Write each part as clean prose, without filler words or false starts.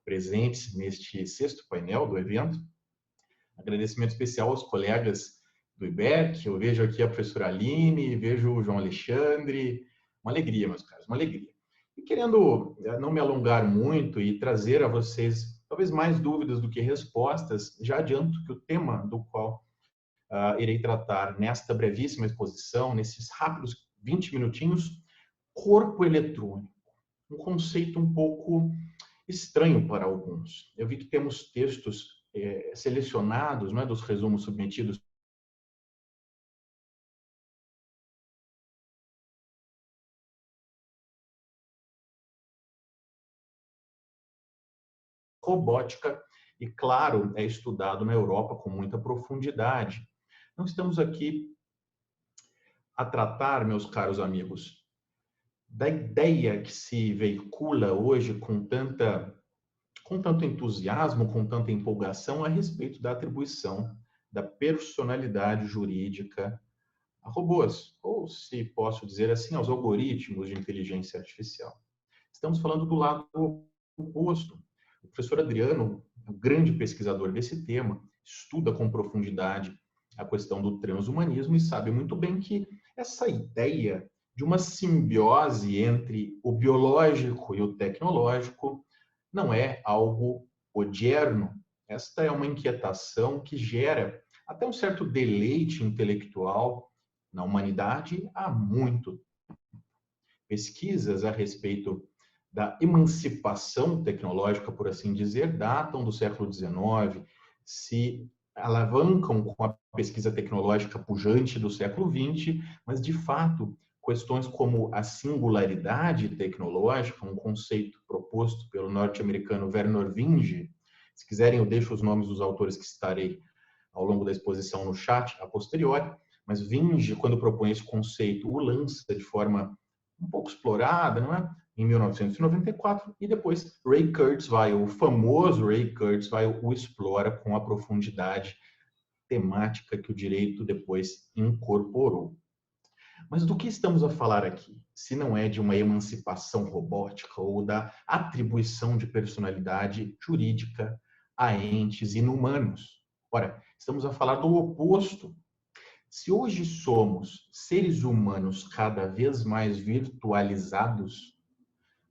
presentes neste sexto painel do evento. Agradecimento especial aos colegas do IBEC. Eu vejo aqui a professora Aline, vejo o João Alexandre. Uma alegria, meus caros, uma alegria. E querendo não me alongar muito e trazer a vocês talvez mais dúvidas do que respostas, já adianto que o tema do qual irei tratar nesta brevíssima exposição, nesses rápidos 20 minutinhos, corpo eletrônico. Um conceito um pouco estranho para alguns. Eu vi que temos textos selecionados, não é, dos resumos submetidos robótica e, claro, é estudado na Europa com muita profundidade. Não estamos aqui a tratar, meus caros amigos, da ideia que se veicula hoje com tanto entusiasmo, com tanta empolgação a respeito da atribuição da personalidade jurídica a robôs, ou, se posso dizer assim, aos algoritmos de inteligência artificial. Estamos falando do lado oposto. O professor Adriano é um grande pesquisador desse tema, estuda com profundidade a questão do transhumanismo e sabe muito bem que essa ideia de uma simbiose entre o biológico e o tecnológico não é algo odierno. Esta é uma inquietação que gera até um certo deleite intelectual na humanidade há muito tempo. Pesquisas a respeito da emancipação tecnológica, por assim dizer, datam do século XIX, se alavancam com a pesquisa tecnológica pujante do século XX, mas, de fato, questões como a singularidade tecnológica, um conceito proposto pelo norte-americano Vernor Vinge. Se quiserem, eu deixo os nomes dos autores que citarei ao longo da exposição no chat, a posteriori, mas Vinge, quando propõe esse conceito, o lança de forma um pouco explorada, não é? Em 1994, e depois Ray Kurzweil, o famoso Ray Kurzweil, o explora com a profundidade temática que o direito depois incorporou. Mas do que estamos a falar aqui? Se não é de uma emancipação robótica ou da atribuição de personalidade jurídica a entes inumanos. Ora, estamos a falar do oposto. Se hoje somos seres humanos cada vez mais virtualizados,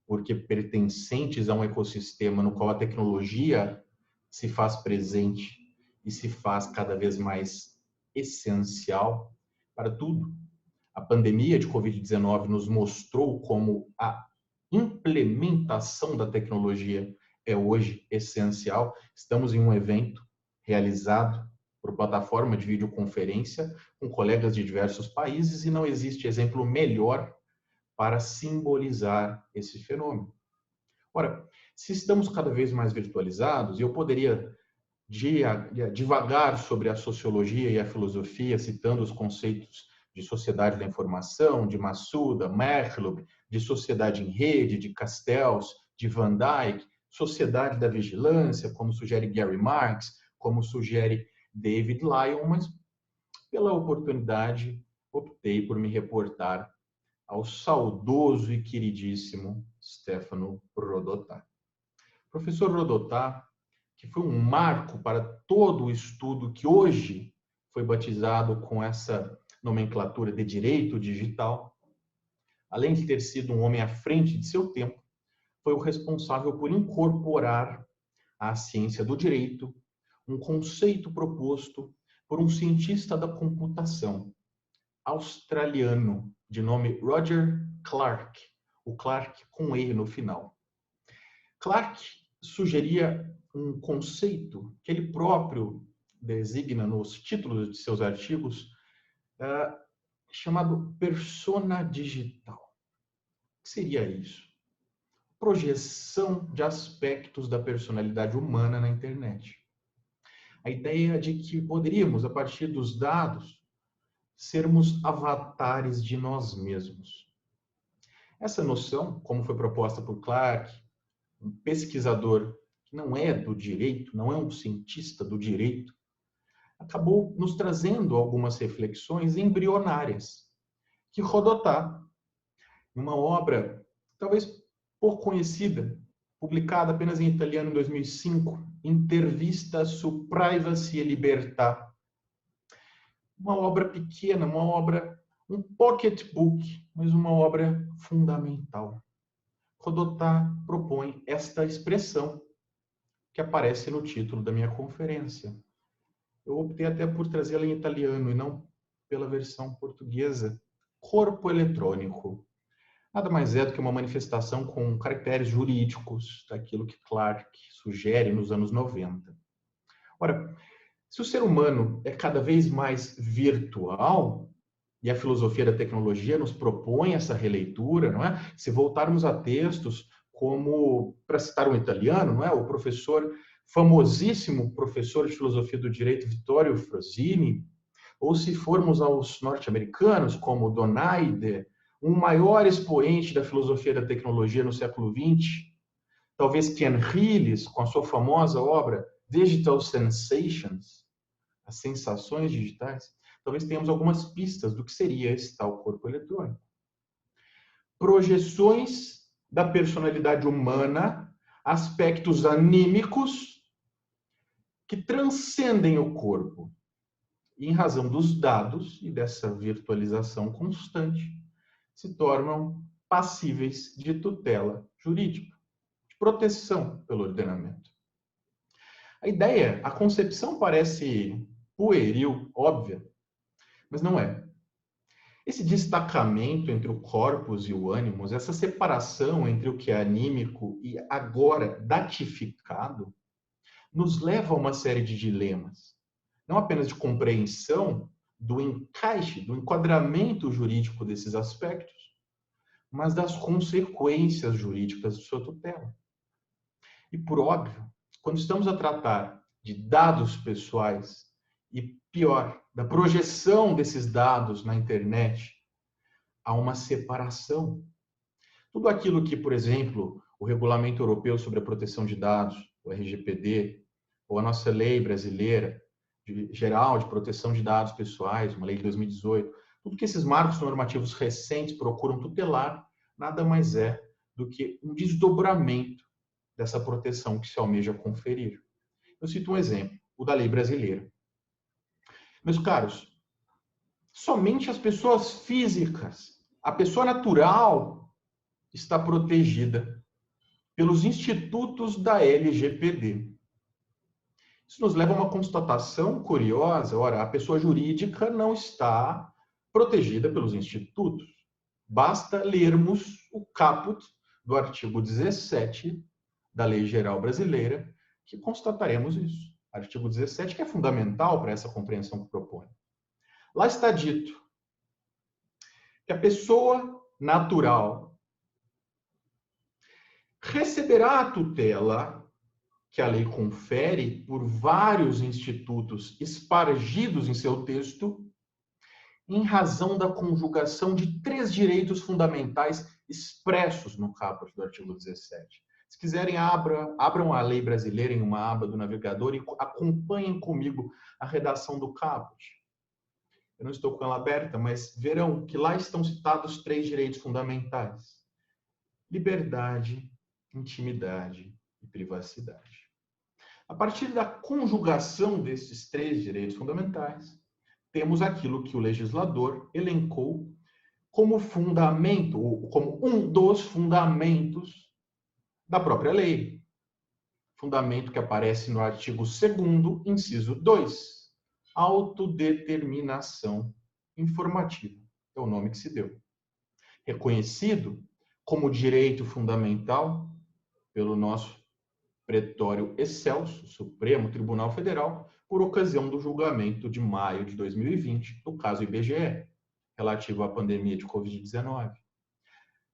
porque pertencentes a um ecossistema no qual a tecnologia se faz presente e se faz cada vez mais essencial para tudo. A pandemia de Covid-19 nos mostrou como a implementação da tecnologia é hoje essencial. Estamos em um evento realizado por plataforma de videoconferência com colegas de diversos países e não existe exemplo melhor para simbolizar esse fenômeno. Ora, se estamos cada vez mais virtualizados, e eu poderia divagar sobre a sociologia e a filosofia, citando os conceitos de sociedade da informação, de Massuda, Merleau, de sociedade em rede, de Castells, de Van Dijk, sociedade da vigilância, como sugere Gary Marx, como sugere David Lyon, mas pela oportunidade optei por me reportar ao saudoso e queridíssimo Stefano Rodotà. Professor Rodotà, que foi um marco para todo o estudo que hoje foi batizado com essa nomenclatura de direito digital, além de ter sido um homem à frente de seu tempo, foi o responsável por incorporar à ciência do direito um conceito proposto por um cientista da computação australiano de nome Roger Clark, o Clark com E no final. Clark sugeria um conceito que ele próprio designa nos títulos de seus artigos, chamado persona digital. O que seria isso? Projeção de aspectos da personalidade humana na internet. A ideia de que poderíamos, a partir dos dados, sermos avatares de nós mesmos. Essa noção, como foi proposta por Clark, um pesquisador que não é do direito, não é um cientista do direito, acabou nos trazendo algumas reflexões embrionárias que Rodotà, uma obra talvez pouco conhecida, publicada apenas em italiano em 2005, Intervista su privacy e libertà. Uma obra pequena, uma obra, um pocketbook, mas uma obra fundamental. Rodotà propõe esta expressão que aparece no título da minha conferência. Eu optei até por trazê-la em italiano e não pela versão portuguesa. Corpo eletrônico. Nada mais é do que uma manifestação com caracteres jurídicos daquilo que Clarke sugere nos anos 90. Ora, se o ser humano é cada vez mais virtual, e a filosofia da tecnologia nos propõe essa releitura, não é? Se voltarmos a textos como, para citar um italiano, não é? O famosíssimo professor de filosofia do direito Vittorio Frosini, ou se formos aos norte-americanos, como Donaide, um maior expoente da filosofia da tecnologia no século XX, talvez Ken Hillis, com a sua famosa obra Digital Sensations, as sensações digitais, talvez tenhamos algumas pistas do que seria esse tal corpo eletrônico. Projeções da personalidade humana, aspectos anímicos que transcendem o corpo. E, em razão dos dados e dessa virtualização constante, se tornam passíveis de tutela jurídica, de proteção pelo ordenamento. A ideia, a concepção parece pueril, óbvia, mas não é. Esse destacamento entre o corpus e o ânimos, essa separação entre o que é anímico e agora datificado, nos leva a uma série de dilemas. Não apenas de compreensão do encaixe, do enquadramento jurídico desses aspectos, mas das consequências jurídicas de sua tutela. E, por óbvio, quando estamos a tratar de dados pessoais e, pior, da projeção desses dados na internet, há uma separação. Tudo aquilo que, por exemplo, o Regulamento Europeu sobre a Proteção de Dados, o RGPD, ou a nossa lei brasileira geral de proteção de dados pessoais, uma lei de 2018, tudo que esses marcos normativos recentes procuram tutelar, nada mais é do que um desdobramento dessa proteção que se almeja conferir. Eu cito um exemplo, o da lei brasileira. Meus caros, somente as pessoas físicas, a pessoa natural, está protegida pelos institutos da LGPD. Isso nos leva a uma constatação curiosa. Ora, a pessoa jurídica não está protegida pelos institutos. Basta lermos o caput do artigo 17 da Lei Geral Brasileira, que constataremos isso. Artigo 17, que é fundamental para essa compreensão que propõe. Lá está dito que a pessoa natural receberá a tutela que a lei confere por vários institutos espargidos em seu texto, em razão da conjugação de 3 direitos fundamentais expressos no caput do artigo 17. Se quiserem, abram a lei brasileira em uma aba do navegador e acompanhem comigo a redação do caput. Eu não estou com ela aberta, mas verão que lá estão citados 3 direitos fundamentais: liberdade, intimidade e privacidade. A partir da conjugação desses 3 direitos fundamentais, temos aquilo que o legislador elencou como fundamento, ou como um dos fundamentos da própria lei. Fundamento que aparece no artigo 2º, inciso 2, autodeterminação informativa. É o nome que se deu. Reconhecido como direito fundamental pelo nosso pretório excelso, Supremo Tribunal Federal, por ocasião do julgamento de maio de 2020, do caso IBGE, relativo à pandemia de Covid-19.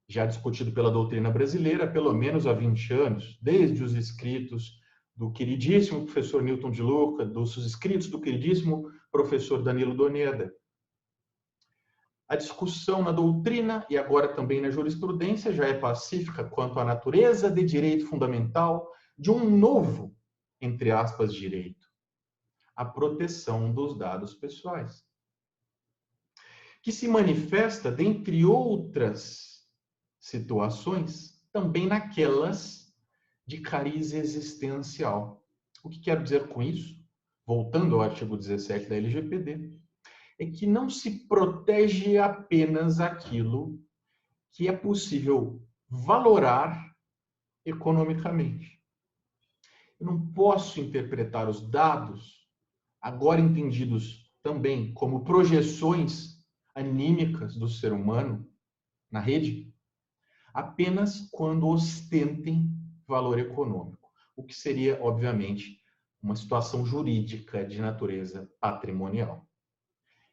Já discutido pela doutrina brasileira há pelo menos há 20 anos, desde os escritos do queridíssimo professor Newton de Luca, dos escritos do queridíssimo professor Danilo Doneda. A discussão na doutrina e agora também na jurisprudência já é pacífica quanto à natureza de direito fundamental de um novo, entre aspas, direito: a proteção dos dados pessoais, que se manifesta, dentre outras situações, também naquelas de cariz existencial. O que quero dizer com isso? Voltando ao artigo 17 da LGPD, é que não se protege apenas aquilo que é possível valorar economicamente. Eu não posso interpretar os dados, agora entendidos também como projeções anímicas do ser humano na rede, apenas quando ostentem valor econômico, o que seria, obviamente, uma situação jurídica de natureza patrimonial.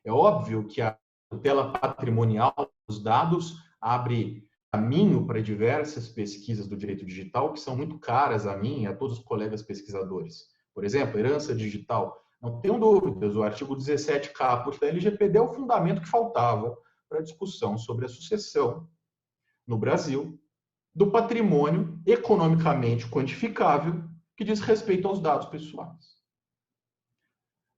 É óbvio que a tutela patrimonial dos dados abre caminho para diversas pesquisas do direito digital que são muito caras a mim e a todos os colegas pesquisadores. Por exemplo, herança digital. Não tenho dúvidas, o artigo 17 caput da LGPD é o fundamento que faltava para a discussão sobre a sucessão no Brasil do patrimônio economicamente quantificável que diz respeito aos dados pessoais.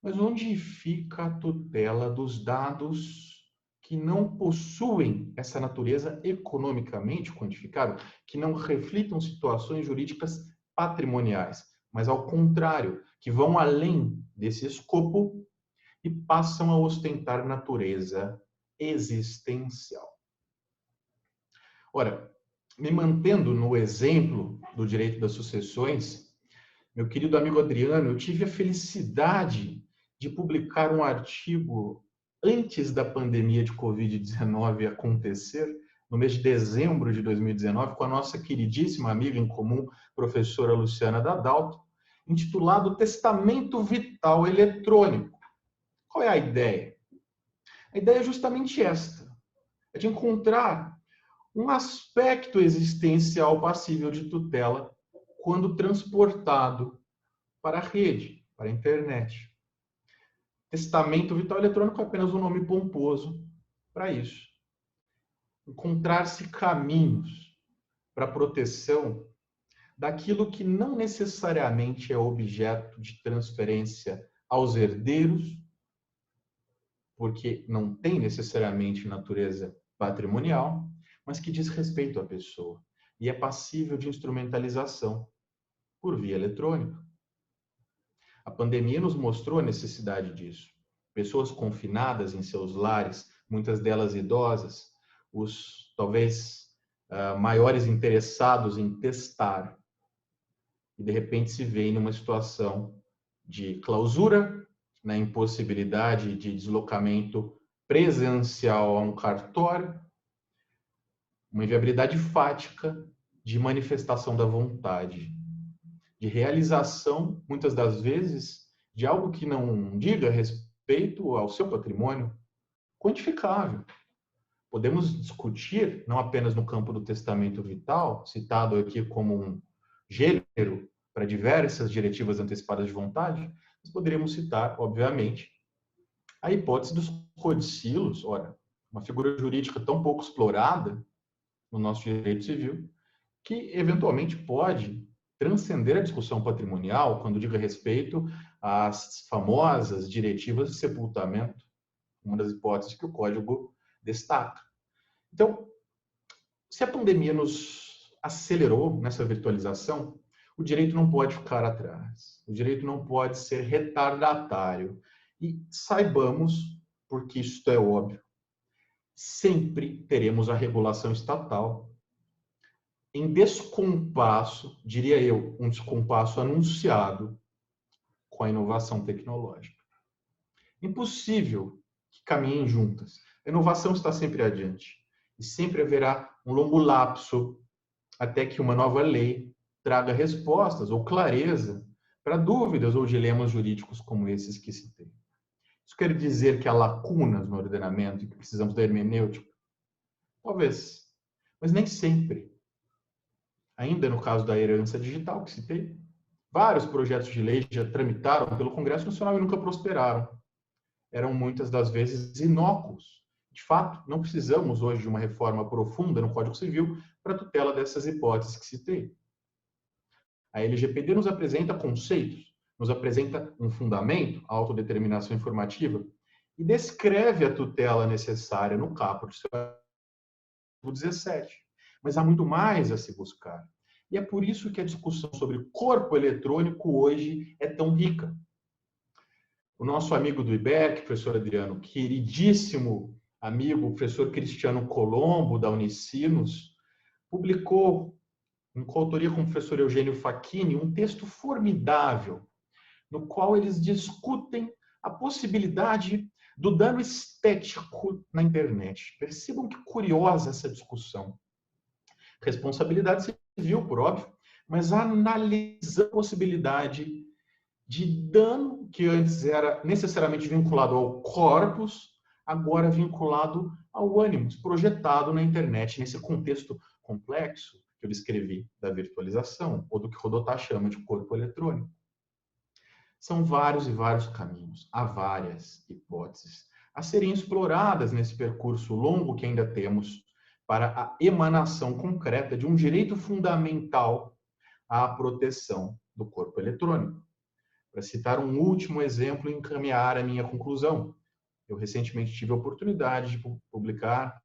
Mas onde fica a tutela dos dados que não possuem essa natureza economicamente quantificável, que não reflitam situações jurídicas patrimoniais, mas ao contrário, que vão além desse escopo e passam a ostentar natureza existencial? Ora, me mantendo no exemplo do direito das sucessões, meu querido amigo Adriano, eu tive a felicidade de publicar um artigo antes da pandemia de Covid-19 acontecer, no mês de dezembro de 2019, com a nossa queridíssima amiga em comum, professora Luciana Dadalto, intitulado Testamento Vital Eletrônico. Qual é a ideia? A ideia é justamente esta, é de encontrar um aspecto existencial passível de tutela quando transportado para a rede, para a internet. Testamento vital eletrônico é apenas um nome pomposo para isso. Encontrar-se caminhos para a proteção daquilo que não necessariamente é objeto de transferência aos herdeiros, porque não tem necessariamente natureza patrimonial, mas que diz respeito à pessoa e é passível de instrumentalização por via eletrônica. A pandemia nos mostrou a necessidade disso. Pessoas confinadas em seus lares, muitas delas idosas, os talvez maiores interessados em testar, e de repente se veem numa situação de clausura, na impossibilidade de deslocamento presencial a um cartório, uma inviabilidade fática de manifestação da vontade, de realização, muitas das vezes, de algo que não diga respeito ao seu patrimônio quantificável. Podemos discutir, não apenas no campo do testamento vital, citado aqui como um gênero para diversas diretivas antecipadas de vontade, mas poderíamos citar, obviamente, a hipótese dos codicilos, ora, uma figura jurídica tão pouco explorada no nosso direito civil, que eventualmente pode transcender a discussão patrimonial quando diga respeito às famosas diretivas de sepultamento, uma das hipóteses que o Código destaca. Então, se a pandemia nos acelerou nessa virtualização, o direito não pode ficar atrás, o direito não pode ser retardatário. E saibamos, porque isto é óbvio, sempre teremos a regulação estatal em descompasso, diria eu, um descompasso anunciado com a inovação tecnológica. Impossível que caminhem juntas. A inovação está sempre adiante e sempre haverá um longo lapso até que uma nova lei traga respostas ou clareza para dúvidas ou dilemas jurídicos como esses que citei. Isso quer dizer que há lacunas no ordenamento e que precisamos da hermenêutica? Talvez, mas nem sempre. Ainda no caso da herança digital que citei, vários projetos de lei já tramitaram pelo Congresso Nacional e nunca prosperaram. Eram muitas das vezes inócuos. De fato, não precisamos hoje de uma reforma profunda no Código Civil para a tutela dessas hipóteses que citei. A LGPD nos apresenta conceitos, nos apresenta um fundamento, a autodeterminação informativa, e descreve a tutela necessária no caput do 17. Mas há muito mais a se buscar. E é por isso que a discussão sobre corpo eletrônico hoje é tão rica. O nosso amigo do IBEC, professor Adriano, queridíssimo amigo, professor Cristiano Colombo, da Unicinos, publicou, em coautoria com o professor Eugênio Facchini, um texto formidável, no qual eles discutem a possibilidade do dano estético na internet. Percebam que curiosa essa discussão. Responsabilidade civil, por óbvio, mas analisa a possibilidade de dano que antes era necessariamente vinculado ao corpus, agora vinculado ao ânimos, projetado na internet, nesse contexto complexo que eu descrevi da virtualização, ou do que Rodotà chama de corpo eletrônico. São vários e vários caminhos, há várias hipóteses a serem exploradas nesse percurso longo que ainda temos para a emanação concreta de um direito fundamental à proteção do corpo eletrônico. Para citar um último exemplo e encaminhar a minha conclusão, eu recentemente tive a oportunidade de publicar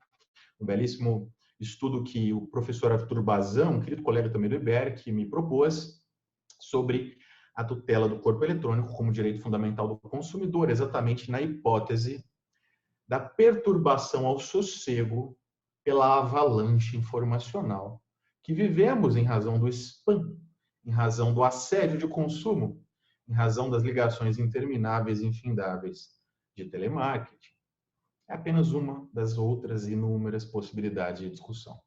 um belíssimo estudo que o professor Arthur Bazan, um querido colega também do IBERC, me propôs sobre a tutela do corpo eletrônico como direito fundamental do consumidor, exatamente na hipótese da perturbação ao sossego pela avalanche informacional que vivemos em razão do spam, em razão do assédio de consumo, em razão das ligações intermináveis e infindáveis de telemarketing. É apenas uma das outras inúmeras possibilidades de discussão.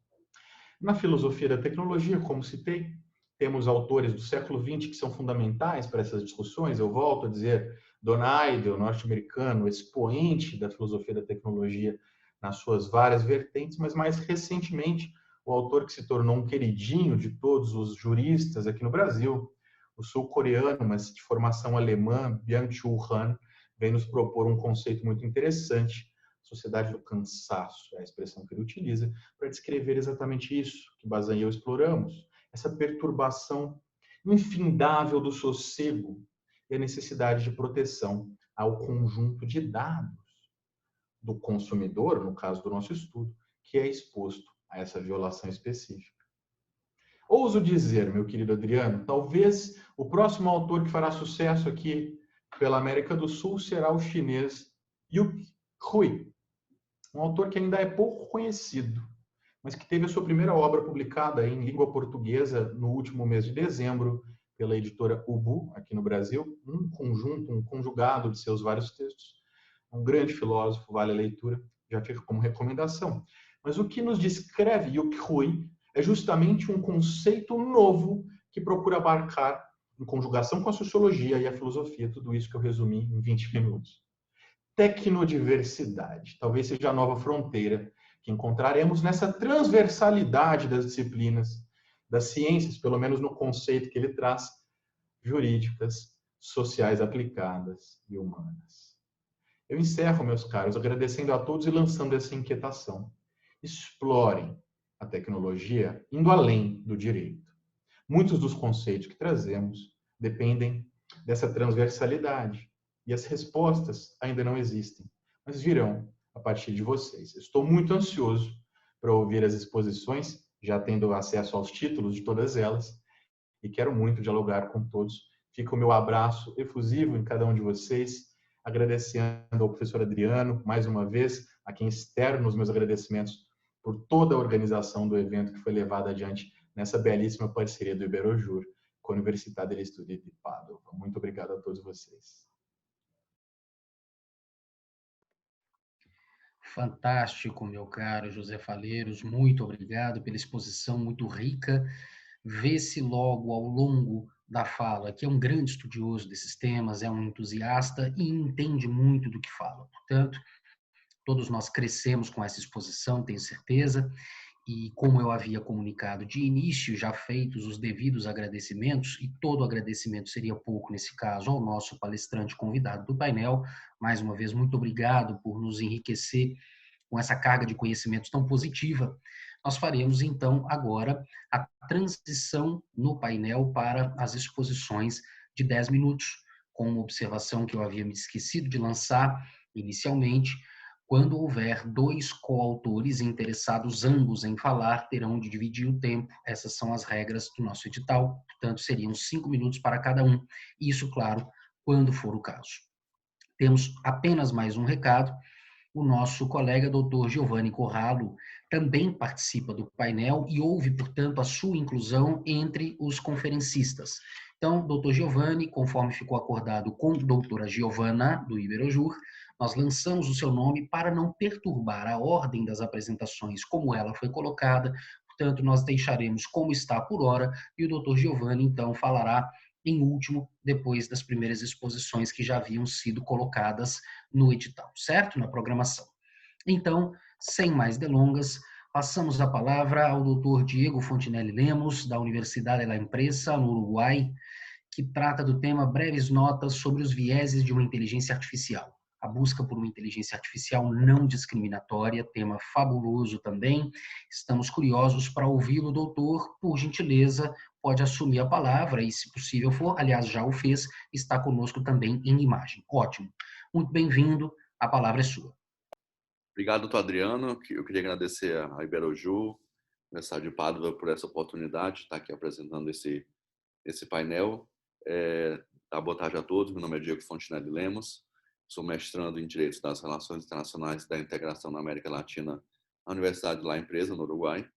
Na filosofia da tecnologia, como citei, temos autores do século XX que são fundamentais para essas discussões. Eu volto a dizer, Don Heidel, norte-americano, expoente da filosofia da tecnologia nas suas várias vertentes, mas mais recentemente, o autor que se tornou um queridinho de todos os juristas aqui no Brasil, o sul-coreano, mas de formação alemã, Byung-Chul Han, vem nos propor um conceito muito interessante, sociedade do cansaço, é a expressão que ele utiliza, para descrever exatamente isso que Bazan e eu exploramos, essa perturbação infindável do sossego e a necessidade de proteção ao conjunto de dados do consumidor, no caso do nosso estudo, que é exposto a essa violação específica. Ouso dizer, meu querido Adriano, talvez o próximo autor que fará sucesso aqui pela América do Sul será o chinês Yu Hui, um autor que ainda é pouco conhecido, mas que teve a sua primeira obra publicada em língua portuguesa no último mês de dezembro pela editora Ubu, aqui no Brasil, um conjunto, um conjugado de seus vários textos. Um grande filósofo, vale a leitura, já fica como recomendação. Mas o que nos descreve Yu Hui é justamente um conceito novo que procura abarcar, em conjugação com a sociologia e a filosofia, tudo isso que eu resumi em 20 minutos. Tecnodiversidade, talvez seja a nova fronteira que encontraremos nessa transversalidade das disciplinas, das ciências, pelo menos no conceito que ele traz, jurídicas, sociais aplicadas e humanas. Eu encerro, meus caros, agradecendo a todos e lançando essa inquietação. Explorem a tecnologia indo além do direito. Muitos dos conceitos que trazemos dependem dessa transversalidade e as respostas ainda não existem, mas virão a partir de vocês. Estou muito ansioso para ouvir as exposições, já tendo acesso aos títulos de todas elas, e quero muito dialogar com todos. Fica o meu abraço efusivo em cada um de vocês, agradecendo ao professor Adriano, mais uma vez, a quem externo os meus agradecimentos por toda a organização do evento que foi levada adiante nessa belíssima parceria do Iberojur com a Universidade degli Studi di Padova. Muito obrigado a todos vocês. Fantástico, meu caro José Faleiros, muito obrigado pela exposição muito rica. Vê-se logo ao longo da fala que é um grande estudioso desses temas, é um entusiasta e entende muito do que fala. Portanto, todos nós crescemos com essa exposição, tenho certeza, e como eu havia comunicado de início, já feitos os devidos agradecimentos, e todo agradecimento seria pouco nesse caso ao nosso palestrante convidado do painel, mais uma vez, muito obrigado por nos enriquecer com essa carga de conhecimentos tão positiva. Nós faremos, então, agora a transição no painel para as exposições de 10 minutos, com uma observação que eu havia me esquecido de lançar inicialmente. Quando houver dois coautores interessados, ambos em falar, terão de dividir o tempo. Essas são as regras do nosso edital, portanto, seriam 5 minutos para cada um. Isso, claro, quando for o caso. Temos apenas mais um recado. O nosso colega Dr. Giovanni Corralo também participa do painel e houve, portanto, a sua inclusão entre os conferencistas. Então, Dr. Giovanni, conforme ficou acordado com a doutora Giovana, do Iberojur, nós lançamos o seu nome para não perturbar a ordem das apresentações como ela foi colocada, portanto, nós deixaremos como está por hora e o Dr. Giovanni, então, falará em último, depois das primeiras exposições que já haviam sido colocadas no edital, certo? Na programação. Então, sem mais delongas, passamos a palavra ao Dr. Diego Fontinelli Lemos, da Universidade de La Empresa, no Uruguai, que trata do tema breves notas sobre os vieses de uma inteligência artificial. A busca por uma inteligência artificial não discriminatória, tema fabuloso também. Estamos curiosos para ouvi-lo, doutor. Por gentileza, pode assumir a palavra e, se possível for, aliás, já o fez, está conosco também em imagem. Ótimo. Muito bem-vindo. A palavra é sua. Obrigado, doutor Adriano. Eu queria agradecer a Iberojur, Universidade de Pádua, por essa oportunidade de estar aqui apresentando esse painel. Boa tarde a todos. Meu nome é Diego Fontinelli Lemos. Sou mestrando em Direito das Relações Internacionais e da Integração na América Latina na Universidade de La Empresa, no Uruguai.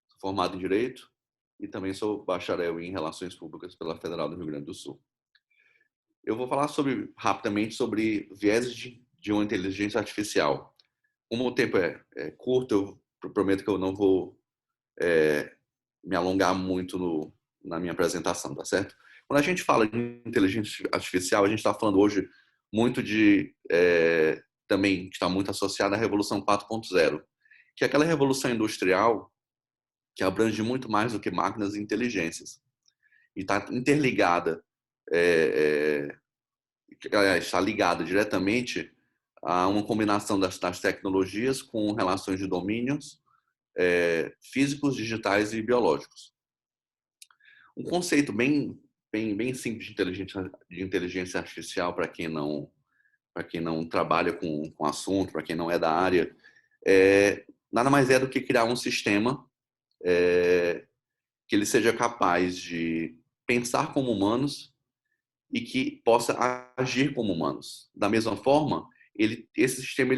Sou formado em Direito e também sou bacharel em Relações Públicas pela Federal do Rio Grande do Sul. Eu vou falar rapidamente sobre vieses de uma inteligência artificial. Como o tempo é curto, eu prometo que eu não vou me alongar muito na minha apresentação, tá certo? Quando a gente fala de inteligência artificial, a gente está falando hoje muito também que está muito associada à Revolução 4.0, que é aquela revolução industrial que abrange muito mais do que máquinas e inteligências. E está interligada, está ligada diretamente a uma combinação das tecnologias com relações de domínios físicos, digitais e biológicos. Um conceito bem simples de inteligência artificial para quem não trabalha com o assunto, para quem não é da área, nada mais é do que criar um sistema que ele seja capaz de pensar como humanos e que possa agir como humanos. Da mesma forma, esse sistema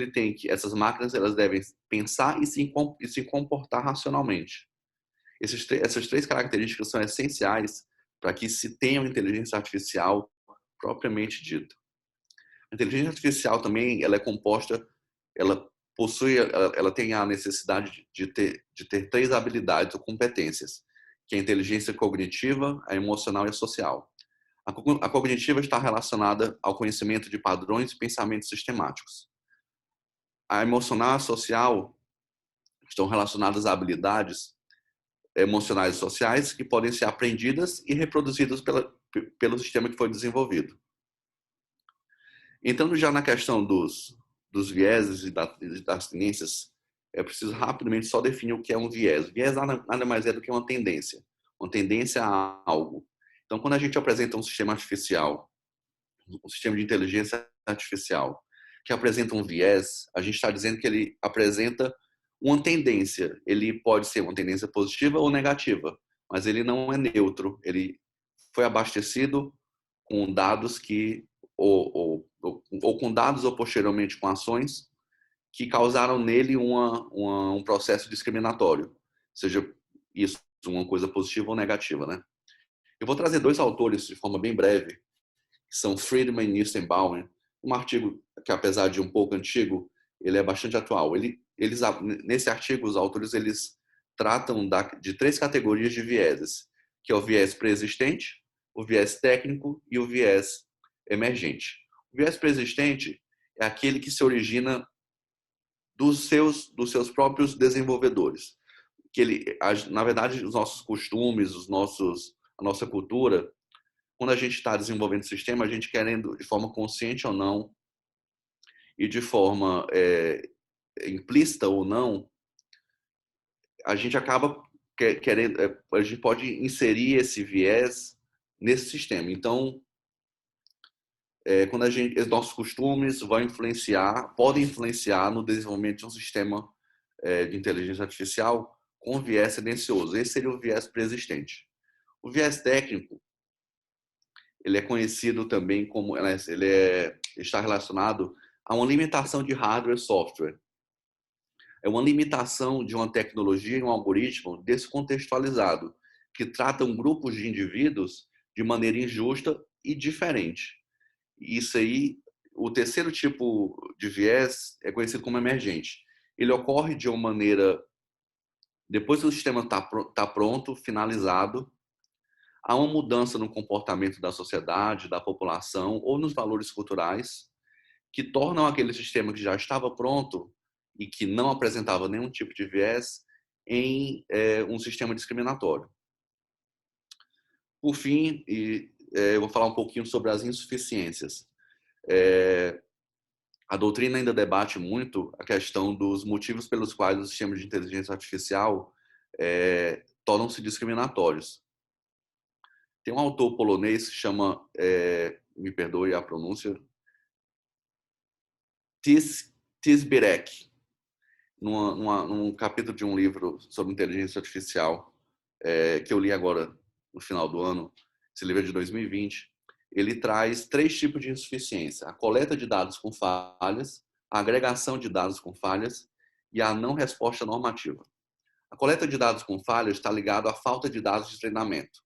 essas máquinas elas devem pensar e se comportar racionalmente. Essas três características são essenciais para que se tenha uma inteligência artificial propriamente dita. A inteligência artificial também ela é composta, ela tem a necessidade de ter três habilidades ou competências, que é a inteligência cognitiva, a emocional e a social. A cognitiva está relacionada ao conhecimento de padrões e pensamentos sistemáticos. A emocional e a social estão relacionadas a habilidades emocionais e sociais que podem ser aprendidas e reproduzidas pelo sistema que foi desenvolvido. Entrando já na questão dos vieses e das tendências, é preciso rapidamente só definir o que é um viés. Viés nada mais é do que uma tendência a algo. Então, quando a gente apresenta um sistema artificial, um sistema de inteligência artificial, que apresenta um viés, a gente está dizendo que ele apresenta uma tendência. Ele pode ser uma tendência positiva ou negativa, mas ele não é neutro. Ele foi abastecido com dados ou com dados ou posteriormente com ações que causaram nele um processo discriminatório, seja isso uma coisa positiva ou negativa, né? Eu vou trazer dois autores de forma bem breve, que são Friedman e Nissenbauer, um artigo que, apesar de um pouco antigo, ele é bastante atual. Nesse artigo, os autores eles tratam de três categorias de vieses, que é o viés preexistente, o viés técnico e o viés emergente. O viés preexistente é aquele que se origina dos seus próprios desenvolvedores. Na verdade, os nossos costumes, a nossa cultura, quando a gente está desenvolvendo o sistema, a gente querendo, de forma consciente ou não, e de forma implícita ou não, a gente acaba querendo, a gente pode inserir esse viés nesse sistema. Então, quando os nossos costumes podem influenciar no desenvolvimento de um sistema de inteligência artificial com viés tendencioso. Esse seria o viés preexistente. O viés técnico, ele é conhecido também como, está relacionado a uma limitação de hardware e software. É uma limitação de uma tecnologia e um algoritmo descontextualizado, que tratam grupos de indivíduos de maneira injusta e diferente. Isso aí, o terceiro tipo de viés é conhecido como emergente. Ele ocorre de uma maneira, depois que o sistema está pronto, finalizado, há uma mudança no comportamento da sociedade, da população ou nos valores culturais que tornam aquele sistema que já estava pronto e que não apresentava nenhum tipo de viés em um sistema discriminatório. Por fim, eu vou falar um pouquinho sobre as insuficiências. A doutrina ainda debate muito a questão dos motivos pelos quais os sistemas de inteligência artificial tornam-se discriminatórios. Tem um autor polonês que chama, me perdoe a pronúncia, Tisbirek, num capítulo de um livro sobre inteligência artificial que eu li agora no final do ano, esse livro é de 2020, ele traz 3 tipos de insuficiência: a coleta de dados com falhas, a agregação de dados com falhas e a não resposta normativa. A coleta de dados com falhas está ligada à falta de dados de treinamento.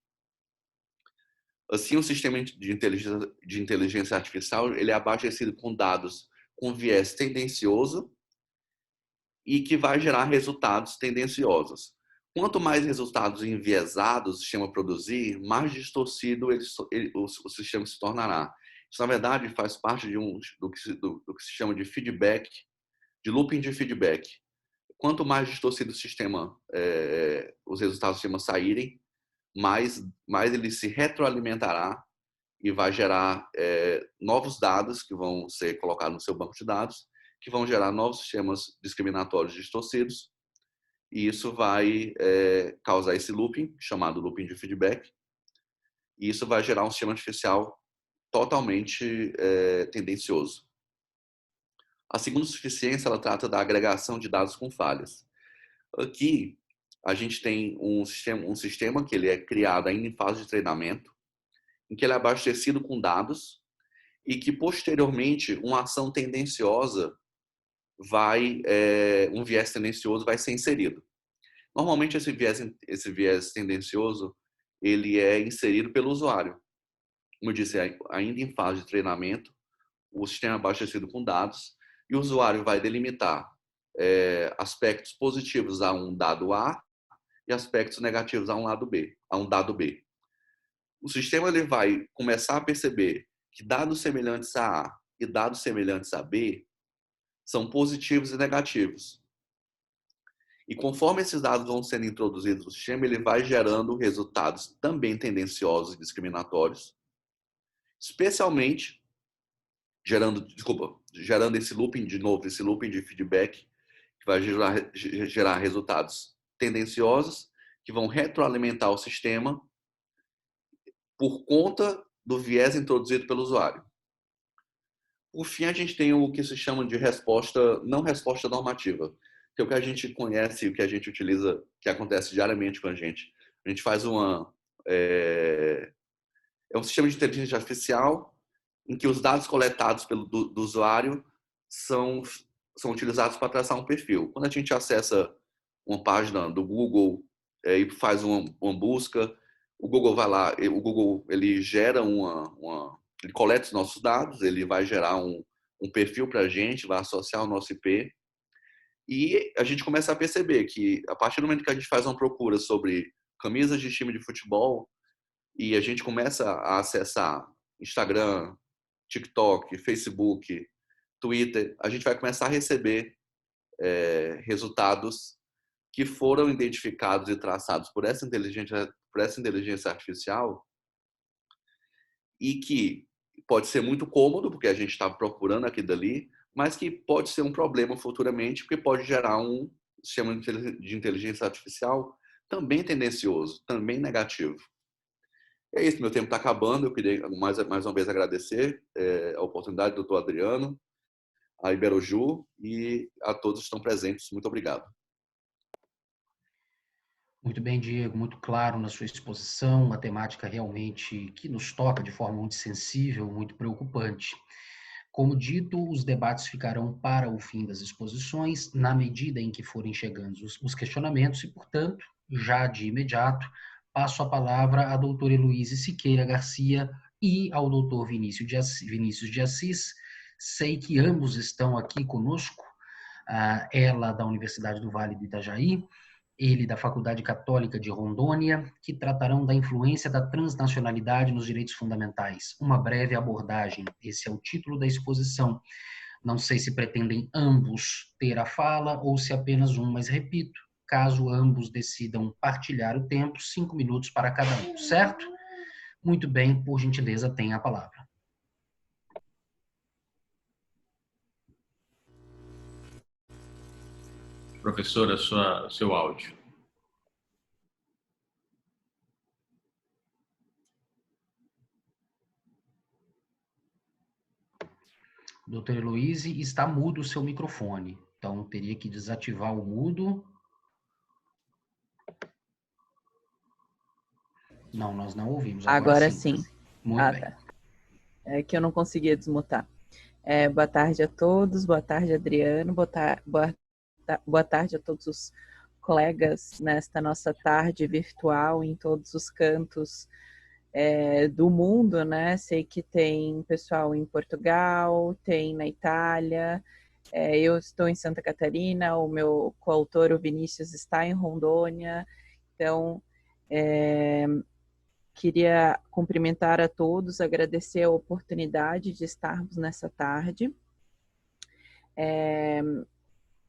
Assim, o sistema de inteligência artificial ele é abastecido com dados com viés tendencioso e que vai gerar resultados tendenciosos. Quanto mais resultados enviesados o sistema produzir, mais distorcido o sistema se tornará. Isso, na verdade, faz parte do que se chama de feedback, de looping de feedback. Quanto mais distorcido o sistema, os resultados do sistema saírem, mais ele se retroalimentará e vai gerar novos dados que vão ser colocados no seu banco de dados, que vão gerar novos sistemas discriminatórios distorcidos, e isso vai causar esse looping, chamado looping de feedback, e isso vai gerar um sistema artificial totalmente tendencioso. A segunda insuficiência, ela trata da agregação de dados com falhas. Aqui, a gente tem um sistema que ele é criado ainda em fase de treinamento, em que ele é abastecido com dados e que, posteriormente, uma ação tendenciosa um viés tendencioso vai ser inserido. Normalmente, esse viés tendencioso ele é inserido pelo usuário. Como eu disse, ainda em fase de treinamento, o sistema é abastecido com dados e o usuário vai delimitar aspectos positivos a um dado A e aspectos negativos a um dado B. O sistema ele vai começar a perceber que dados semelhantes a A e dados semelhantes a B são positivos e negativos. E conforme esses dados vão sendo introduzidos no sistema, ele vai gerando resultados também tendenciosos e discriminatórios, especialmente gerando esse looping de feedback, que vai gerar resultados tendenciosos, que vão retroalimentar o sistema por conta do viés introduzido pelo usuário. Por fim, a gente tem o que se chama de não resposta normativa, que é o que a gente conhece, o que a gente utiliza, que acontece diariamente com a gente. A gente faz é um sistema de inteligência artificial em que os dados coletados do usuário são utilizados para traçar um perfil. Quando a gente acessa uma página do Google e faz uma busca, o Google vai lá, ele gera ele coleta os nossos dados, ele vai gerar um perfil para a gente, vai associar o nosso IP, e a gente começa a perceber que, a partir do momento que a gente faz uma procura sobre camisas de time de futebol, e a gente começa a acessar Instagram, TikTok, Facebook, Twitter, a gente vai começar a receber resultados que foram identificados e traçados por essa inteligência artificial e que pode ser muito cômodo, porque a gente está procurando aqui dali, mas que pode ser um problema futuramente, porque pode gerar um sistema de inteligência artificial também tendencioso, também negativo. É isso, meu tempo está acabando. Eu queria mais uma vez agradecer a oportunidade do doutor Adriano, a Iberoju e a todos que estão presentes. Muito obrigado. Muito bem, Diego, muito claro na sua exposição, uma temática realmente que nos toca de forma muito sensível, muito preocupante. Como dito, os debates ficarão para o fim das exposições, na medida em que forem chegando os questionamentos, e, portanto, já de imediato, passo a palavra à doutora Heloíse Siqueira Garcia e ao doutor Vinícius de Assis. Sei que ambos estão aqui conosco, ela da Universidade do Vale do Itajaí, ele da Faculdade Católica de Rondônia, que tratarão da influência da transnacionalidade nos direitos fundamentais. Uma breve abordagem, esse é o título da exposição. Não sei se pretendem ambos ter a fala ou se apenas um, mas repito, caso ambos decidam partilhar o tempo, 5 minutos para cada um, certo? Muito bem, por gentileza, tenha a palavra. Professora, seu áudio. Doutora Heloíse, está mudo o seu microfone, então teria que desativar o mudo. Não, nós não ouvimos. Agora sim. Muito bem. Tá. É que eu não conseguia desmutar. Boa tarde a todos, boa tarde, Adriano, boa tarde a todos os colegas nesta nossa tarde virtual em todos os cantos do mundo, né? Sei que tem pessoal em Portugal, tem na Itália, eu estou em Santa Catarina, o meu coautor, o Vinícius, está em Rondônia, então queria cumprimentar a todos, agradecer a oportunidade de estarmos nessa tarde.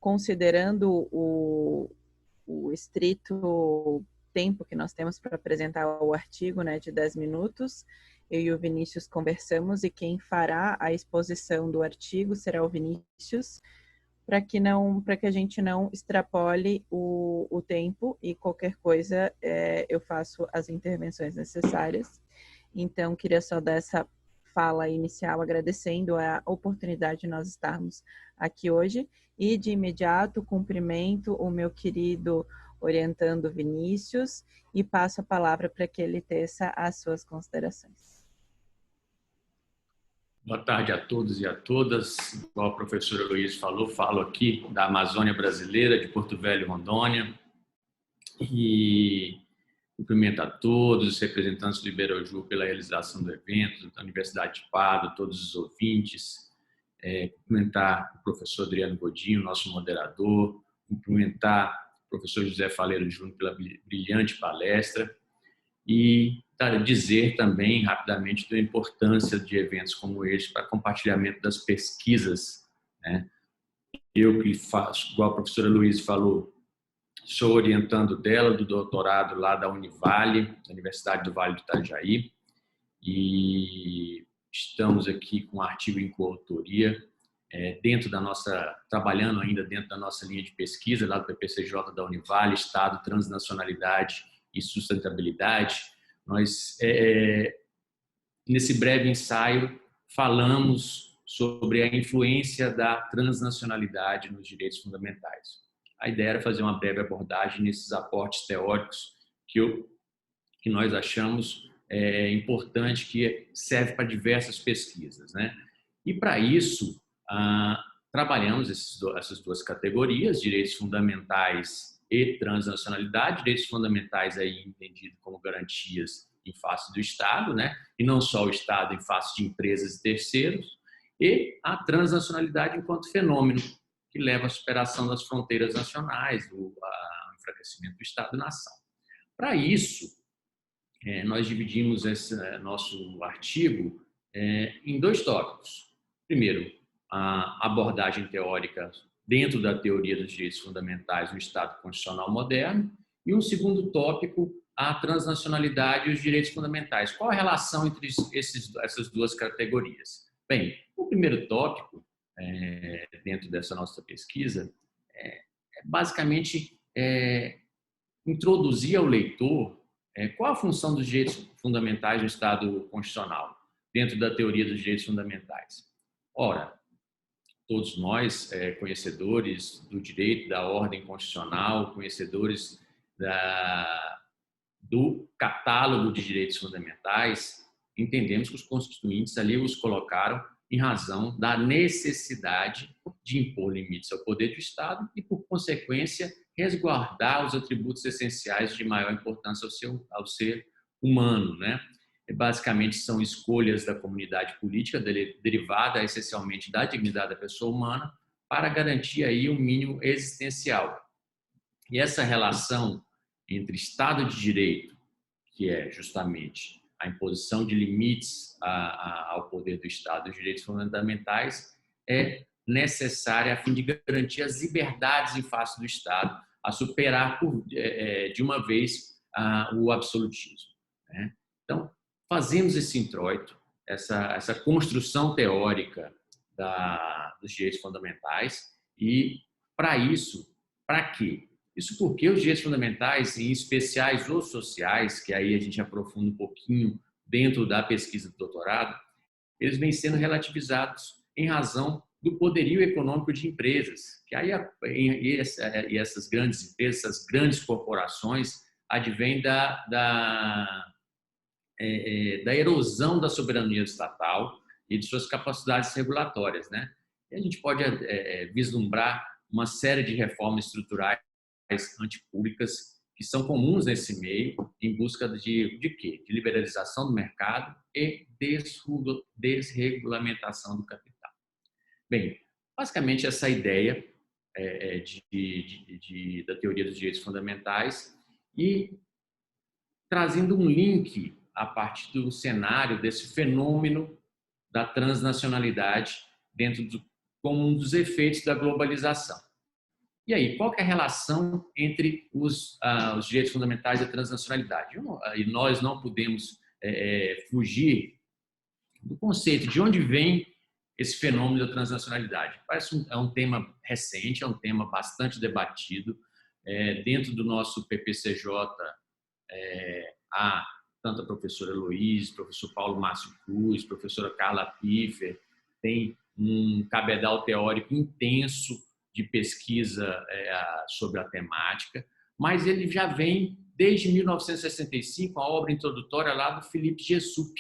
Considerando o estrito tempo que nós temos para apresentar o artigo, né, de 10 minutos, eu e o Vinícius conversamos e quem fará a exposição do artigo será o Vinícius, para que a gente não extrapole o tempo e qualquer coisa eu faço as intervenções necessárias. Então, queria só dar essa fala inicial agradecendo a oportunidade de nós estarmos aqui hoje e de imediato cumprimento o meu querido orientando Vinícius e passo a palavra para que ele teça as suas considerações. Boa tarde a todos e a todas. Igual a professora Luiz falou, falo aqui da Amazônia Brasileira, de Porto Velho, Rondônia. E cumprimento a todos os representantes do Iberoju pela realização do evento, da Universidade de Padua, todos os ouvintes. Cumprimentar o professor Adriano Godinho, nosso moderador. Cumprimentar o professor José Faleiro Júnior pela brilhante palestra. E dizer também, rapidamente, da importância de eventos como este para compartilhamento das pesquisas, né? Eu que faço, igual a professora Luiz falou, sou orientando dela, do doutorado lá da Univale, da Universidade do Vale do Itajaí, e estamos aqui com um artigo em coautoria, trabalhando ainda dentro da nossa linha de pesquisa, lá do PPCJ da Univale, Estado, Transnacionalidade e Sustentabilidade. Nós, nesse breve ensaio, falamos sobre a influência da transnacionalidade nos direitos fundamentais. A ideia era fazer uma breve abordagem nesses aportes teóricos que nós achamos importante, que serve para diversas pesquisas, né? E, para isso, trabalhamos essas duas categorias, direitos fundamentais e transnacionalidade, direitos fundamentais aí entendido como garantias em face do Estado, né? E não só o Estado em face de empresas e terceiros, e a transnacionalidade enquanto fenômeno que leva à superação das fronteiras nacionais, ao enfraquecimento do Estado-nação. Para isso, nós dividimos esse nosso artigo em dois tópicos. Primeiro, a abordagem teórica dentro da teoria dos direitos fundamentais no Estado constitucional moderno, e um segundo tópico, a transnacionalidade e os direitos fundamentais. Qual a relação entre essas duas categorias? Bem, o primeiro tópico, dentro dessa nossa pesquisa, basicamente introduzir ao leitor Qual a função dos direitos fundamentais do Estado constitucional, dentro da teoria dos direitos fundamentais? Ora, todos nós, conhecedores do direito, da ordem constitucional, conhecedores do catálogo de direitos fundamentais, entendemos que os constituintes ali os colocaram em razão da necessidade de impor limites ao poder do Estado e, por consequência, resguardar os atributos essenciais de maior importância ao ser humano, né? Basicamente, são escolhas da comunidade política, derivada essencialmente da dignidade da pessoa humana, para garantir aí um mínimo existencial. E essa relação entre Estado de Direito, que é justamente a imposição de limites ao poder do Estado e os direitos fundamentais, é necessária a fim de garantir as liberdades em face do Estado, a superar de uma vez o absolutismo, né? Então, fazemos esse introito, essa construção teórica dos direitos fundamentais e, para isso, para quê? Isso porque os direitos fundamentais, em especiais os sociais, que aí a gente aprofunda um pouquinho dentro da pesquisa do doutorado, eles vêm sendo relativizados em razão do poderio econômico de empresas, que aí essas grandes empresas, essas grandes corporações, advêm da erosão da soberania estatal e de suas capacidades regulatórias, né? E a gente pode vislumbrar uma série de reformas estruturais antipúblicas que são comuns nesse meio, em busca de quê? De liberalização do mercado e desregulamentação do capital. Bem, basicamente essa ideia da teoria dos direitos fundamentais e trazendo um link a partir do cenário desse fenômeno da transnacionalidade como um dos efeitos da globalização. E aí, qual que é a relação entre os direitos fundamentais e a transnacionalidade? E nós não podemos fugir do conceito de onde vem esse fenômeno da transnacionalidade. É um tema recente, é um tema bastante debatido. Dentro do nosso PPCJ, há tanto a professora Heloísa, professor Paulo Márcio Cruz, professora Carla Piffer, tem um cabedal teórico intenso de pesquisa sobre a temática, mas ele já vem desde 1965, a obra introdutória lá do Philippe Jessup,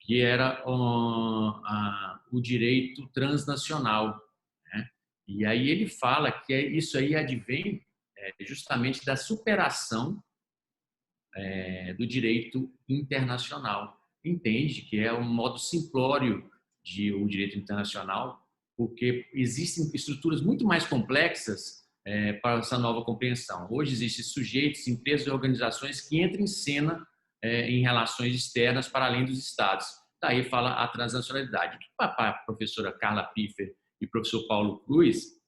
que era o direito transnacional, né? E aí ele fala que isso aí advém justamente da superação do direito internacional. Entende que é um modo simplório de o direito internacional, porque existem estruturas muito mais complexas para essa nova compreensão. Hoje existem sujeitos, empresas e organizações que entram em cena em relações externas para além dos Estados. Daí fala a transnacionalidade. A professora Carla Piffer e o professor Paulo Cruz,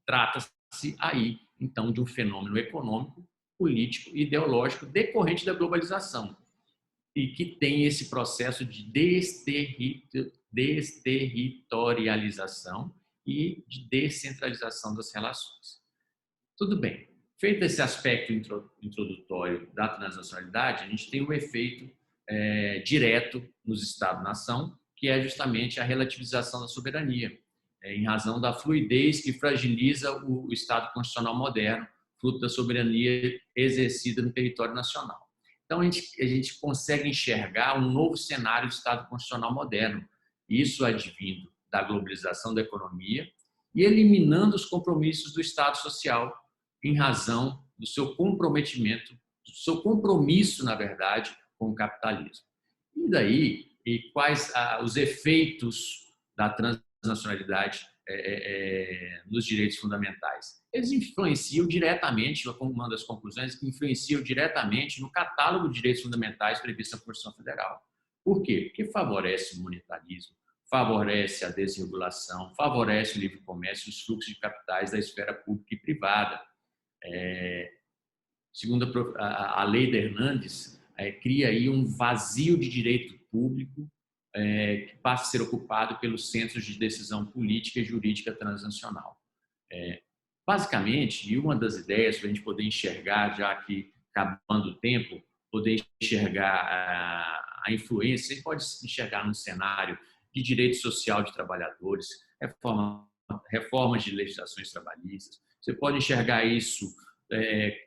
trata-se aí, então, de um fenômeno econômico, político e ideológico decorrente da globalização e que tem esse processo de desterritorialização e de descentralização das relações. Tudo bem. Feito esse aspecto introdutório da transnacionalidade, a gente tem um efeito direto nos Estados-nação, que é justamente a relativização da soberania, em razão da fluidez que fragiliza o Estado constitucional moderno, fruto da soberania exercida no território nacional. Então, a gente consegue enxergar um novo cenário do Estado constitucional moderno, isso advindo da globalização da economia e eliminando os compromissos do Estado social em razão do seu comprometimento, do seu compromisso, na verdade, com o capitalismo. E daí, quais os efeitos da transnacionalidade nos direitos fundamentais? Eles influenciam diretamente, uma das conclusões, que influenciam diretamente no catálogo de direitos fundamentais previsto na Constituição Federal. Por quê? Porque favorece o monetarismo, favorece a desregulação, favorece o livre comércio e os fluxos de capitais da esfera pública e privada. Segundo a lei da Hernandes, cria aí um vazio de direito público que passa a ser ocupado pelos centros de decisão política e jurídica transnacional. Basicamente, e uma das ideias para a gente poder enxergar, já que acabando o tempo, poder enxergar a influência, você pode enxergar no cenário de direito social de trabalhadores, reformas de legislações trabalhistas, você pode enxergar isso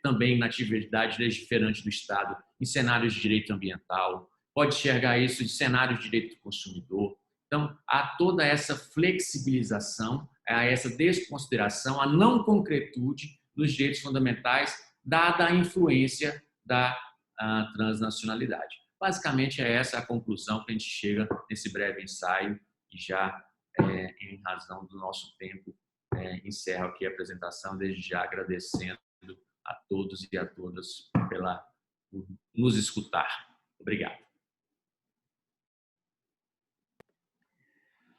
também na atividade legiferante do Estado, em cenários de direito ambiental, pode enxergar isso em cenários de direito do consumidor. Então, há toda essa flexibilização, há essa desconsideração, a não concretude dos direitos fundamentais, dada a influência da transnacionalidade. Basicamente, é essa a conclusão que a gente chega nesse breve ensaio e já, em razão do nosso tempo, encerro aqui a apresentação, desde já agradecendo a todos e a todas por nos escutar. Obrigado.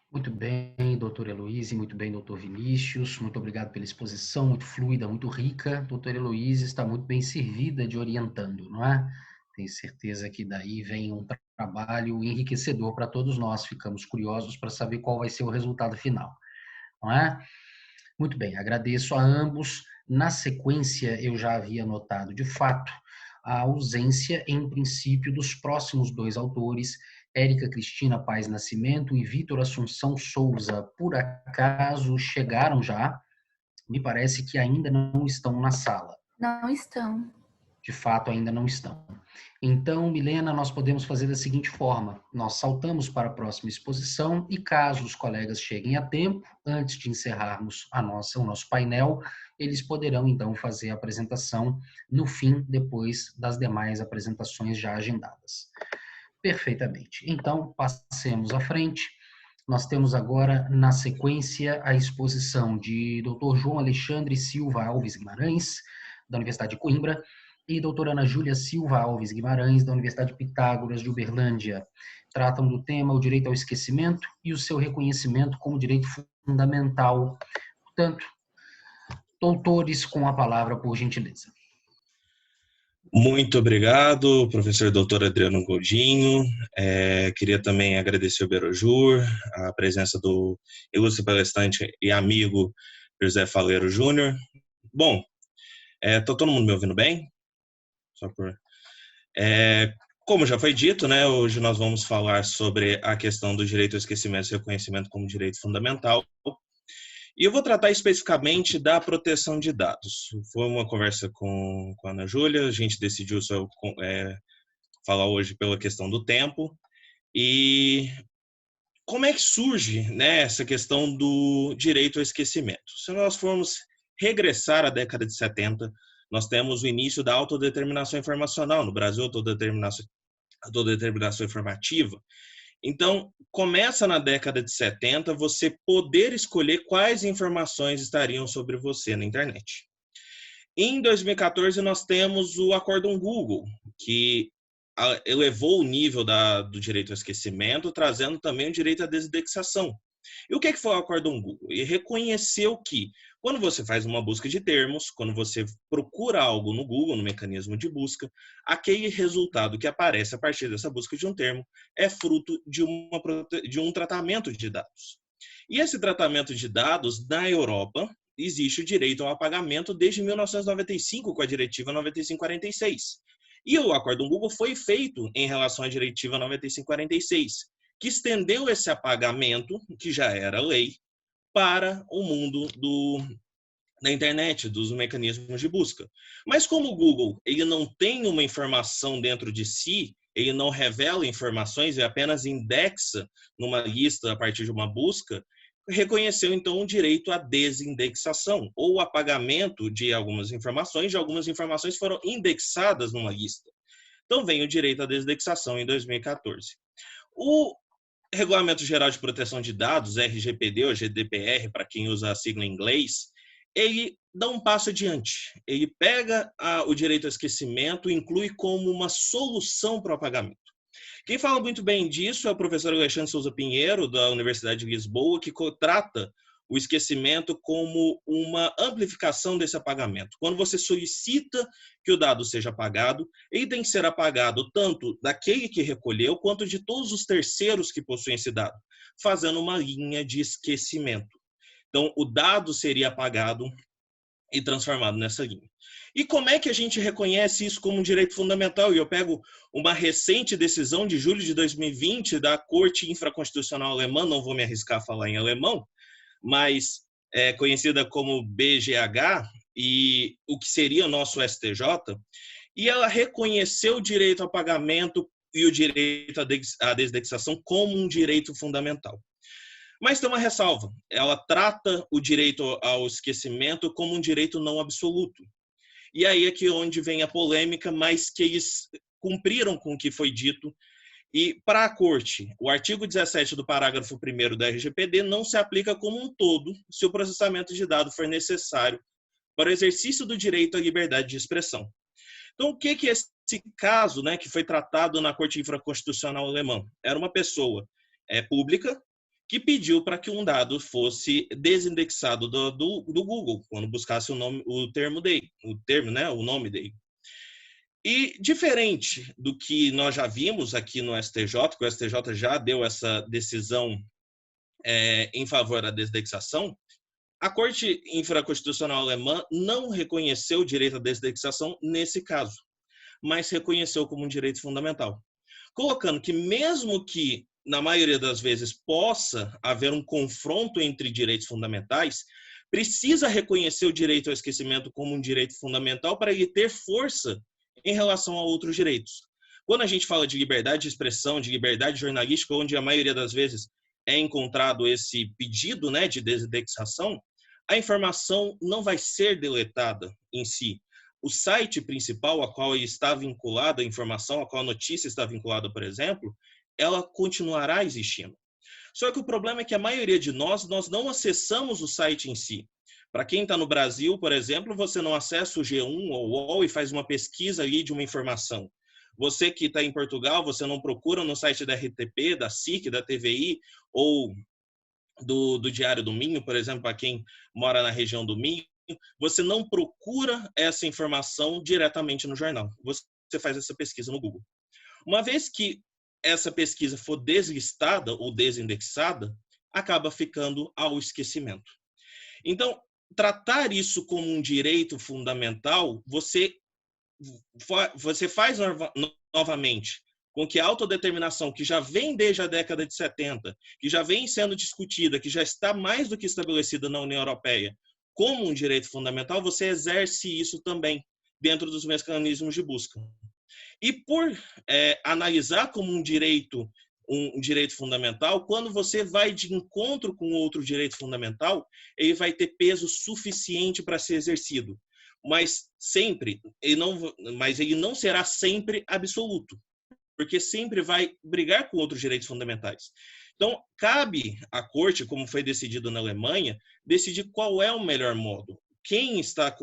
Muito bem, doutor Heloíse, muito bem, doutor Vinícius, muito obrigado pela exposição, muito fluida, muito rica. Doutor Heloíse está muito bem servida de orientando, não é? Tenho certeza que daí vem um trabalho enriquecedor para todos nós, ficamos curiosos para saber qual vai ser o resultado final, não é? Muito bem, agradeço a ambos. Na sequência, eu já havia notado, de fato, a ausência, em princípio, dos próximos dois autores, Érica Cristina Paes Nascimento e Vitor Assunção Souza. Por acaso chegaram já? Me parece que ainda não estão na sala. Não estão. De fato, ainda não estão. Então, Milena, nós podemos fazer da seguinte forma. Nós saltamos para a próxima exposição e caso os colegas cheguem a tempo, antes de encerrarmos o nosso painel, eles poderão, então, fazer a apresentação no fim, depois das demais apresentações já agendadas. Perfeitamente. Então, passemos à frente. Nós temos agora, na sequência, a exposição de Dr. João Alexandre Silva Alves Guimarães, da Universidade de Coimbra, e doutora Ana Júlia Silva Alves Guimarães, da Universidade Pitágoras de Uberlândia. Tratam do tema o direito ao esquecimento e o seu reconhecimento como direito fundamental. Portanto, doutores, com a palavra, por gentileza. Muito obrigado, professor doutor Adriano Godinho. Queria também agradecer ao Berojur, a presença do ilustre palestrante e amigo José Faleiro Júnior. Bom, está todo mundo me ouvindo bem? Como já foi dito, né, hoje nós vamos falar sobre a questão do direito ao esquecimento e reconhecimento como direito fundamental. E eu vou tratar especificamente da proteção de dados. Foi uma conversa com a Ana Júlia, a gente decidiu só falar hoje pela questão do tempo. E como é que surge, né, essa questão do direito ao esquecimento? Se nós formos regressar à década de 70, nós temos o início da autodeterminação informacional. No Brasil, autodeterminação informativa. Então, começa na década de 70 você poder escolher quais informações estariam sobre você na internet. Em 2014, nós temos o Acórdão Google, que elevou o nível do direito ao esquecimento, trazendo também o direito à desindexação. E o que foi o Acórdão Google? Ele reconheceu que, quando você faz uma busca de termos, quando você procura algo no Google, no mecanismo de busca, aquele resultado que aparece a partir dessa busca de um termo é fruto de um tratamento de dados. E esse tratamento de dados, na Europa, existe o direito ao apagamento desde 1995, com a Diretiva 9546. E o Acórdão Google foi feito em relação à Diretiva 9546, que estendeu esse apagamento, que já era lei, para o mundo da internet, dos mecanismos de busca. Mas como o Google ele não tem uma informação dentro de si, ele não revela informações, ele apenas indexa numa lista a partir de uma busca, reconheceu então o direito à desindexação, ou apagamento de algumas informações foram indexadas numa lista. Então vem o direito à desindexação em 2014. O Regulamento Geral de Proteção de Dados, RGPD ou GDPR, para quem usa a sigla em inglês, ele dá um passo adiante. Ele pega o direito ao esquecimento e inclui como uma solução para o apagamento. Quem fala muito bem disso é o professor Alexandre Souza Pinheiro, da Universidade de Lisboa, que trata o esquecimento como uma amplificação desse apagamento. Quando você solicita que o dado seja apagado, ele tem que ser apagado tanto daquele que recolheu, quanto de todos os terceiros que possuem esse dado, fazendo uma linha de esquecimento. Então, o dado seria apagado e transformado nessa linha. E como é que a gente reconhece isso como um direito fundamental? E eu pego uma recente decisão de julho de 2020 da Corte Infraconstitucional Alemã, não vou me arriscar a falar em alemão, mas é conhecida como BGH, e o que seria o nosso STJ, e ela reconheceu o direito ao pagamento e o direito à desindexação como um direito fundamental. Mas tem uma ressalva, ela trata o direito ao esquecimento como um direito não absoluto. E aí é que onde vem a polêmica, mas que eles cumpriram com o que foi dito. E para a Corte, o artigo 17 do parágrafo 1º da RGPD não se aplica como um todo se o processamento de dados for necessário para o exercício do direito à liberdade de expressão. Então, o que é esse caso, né, que foi tratado na Corte Infraconstitucional Alemã? Era uma pessoa pública que pediu para que um dado fosse desindexado do Google, quando buscasse o nome dele. E diferente do que nós já vimos aqui no STJ, que o STJ já deu essa decisão em favor da desindexação, a Corte Infraconstitucional Alemã não reconheceu o direito à desindexação nesse caso, mas reconheceu como um direito fundamental, colocando que mesmo que na maioria das vezes possa haver um confronto entre direitos fundamentais, precisa reconhecer o direito ao esquecimento como um direito fundamental para ele ter força em relação a outros direitos. Quando a gente fala de liberdade de expressão, de liberdade jornalística, onde a maioria das vezes é encontrado esse pedido, né, de desindexação, a informação não vai ser deletada em si. O site principal a qual está vinculada a informação, a qual a notícia está vinculada, por exemplo, ela continuará existindo. Só que o problema é que a maioria de nós não acessamos o site em si. Para quem está no Brasil, por exemplo, você não acessa o G1 ou o UOL e faz uma pesquisa ali de uma informação. Você que está em Portugal, você não procura no site da RTP, da SIC, da TVI ou do Diário do Minho, por exemplo, para quem mora na região do Minho, você não procura essa informação diretamente no jornal. Você faz essa pesquisa no Google. Uma vez que essa pesquisa for deslistada ou desindexada, acaba ficando ao esquecimento. Então, tratar isso como um direito fundamental, você faz novamente com que a autodeterminação, que já vem desde a década de 70, que já vem sendo discutida, que já está mais do que estabelecida na União Europeia, como um direito fundamental, você exerce isso também dentro dos mecanismos de busca. E por analisar como um direito fundamental, quando você vai de encontro com outro direito fundamental, ele vai ter peso suficiente para ser exercido. Mas ele não será sempre absoluto, porque sempre vai brigar com outros direitos fundamentais. Então, cabe à Corte, como foi decidido na Alemanha, decidir qual é o melhor modo. Quem está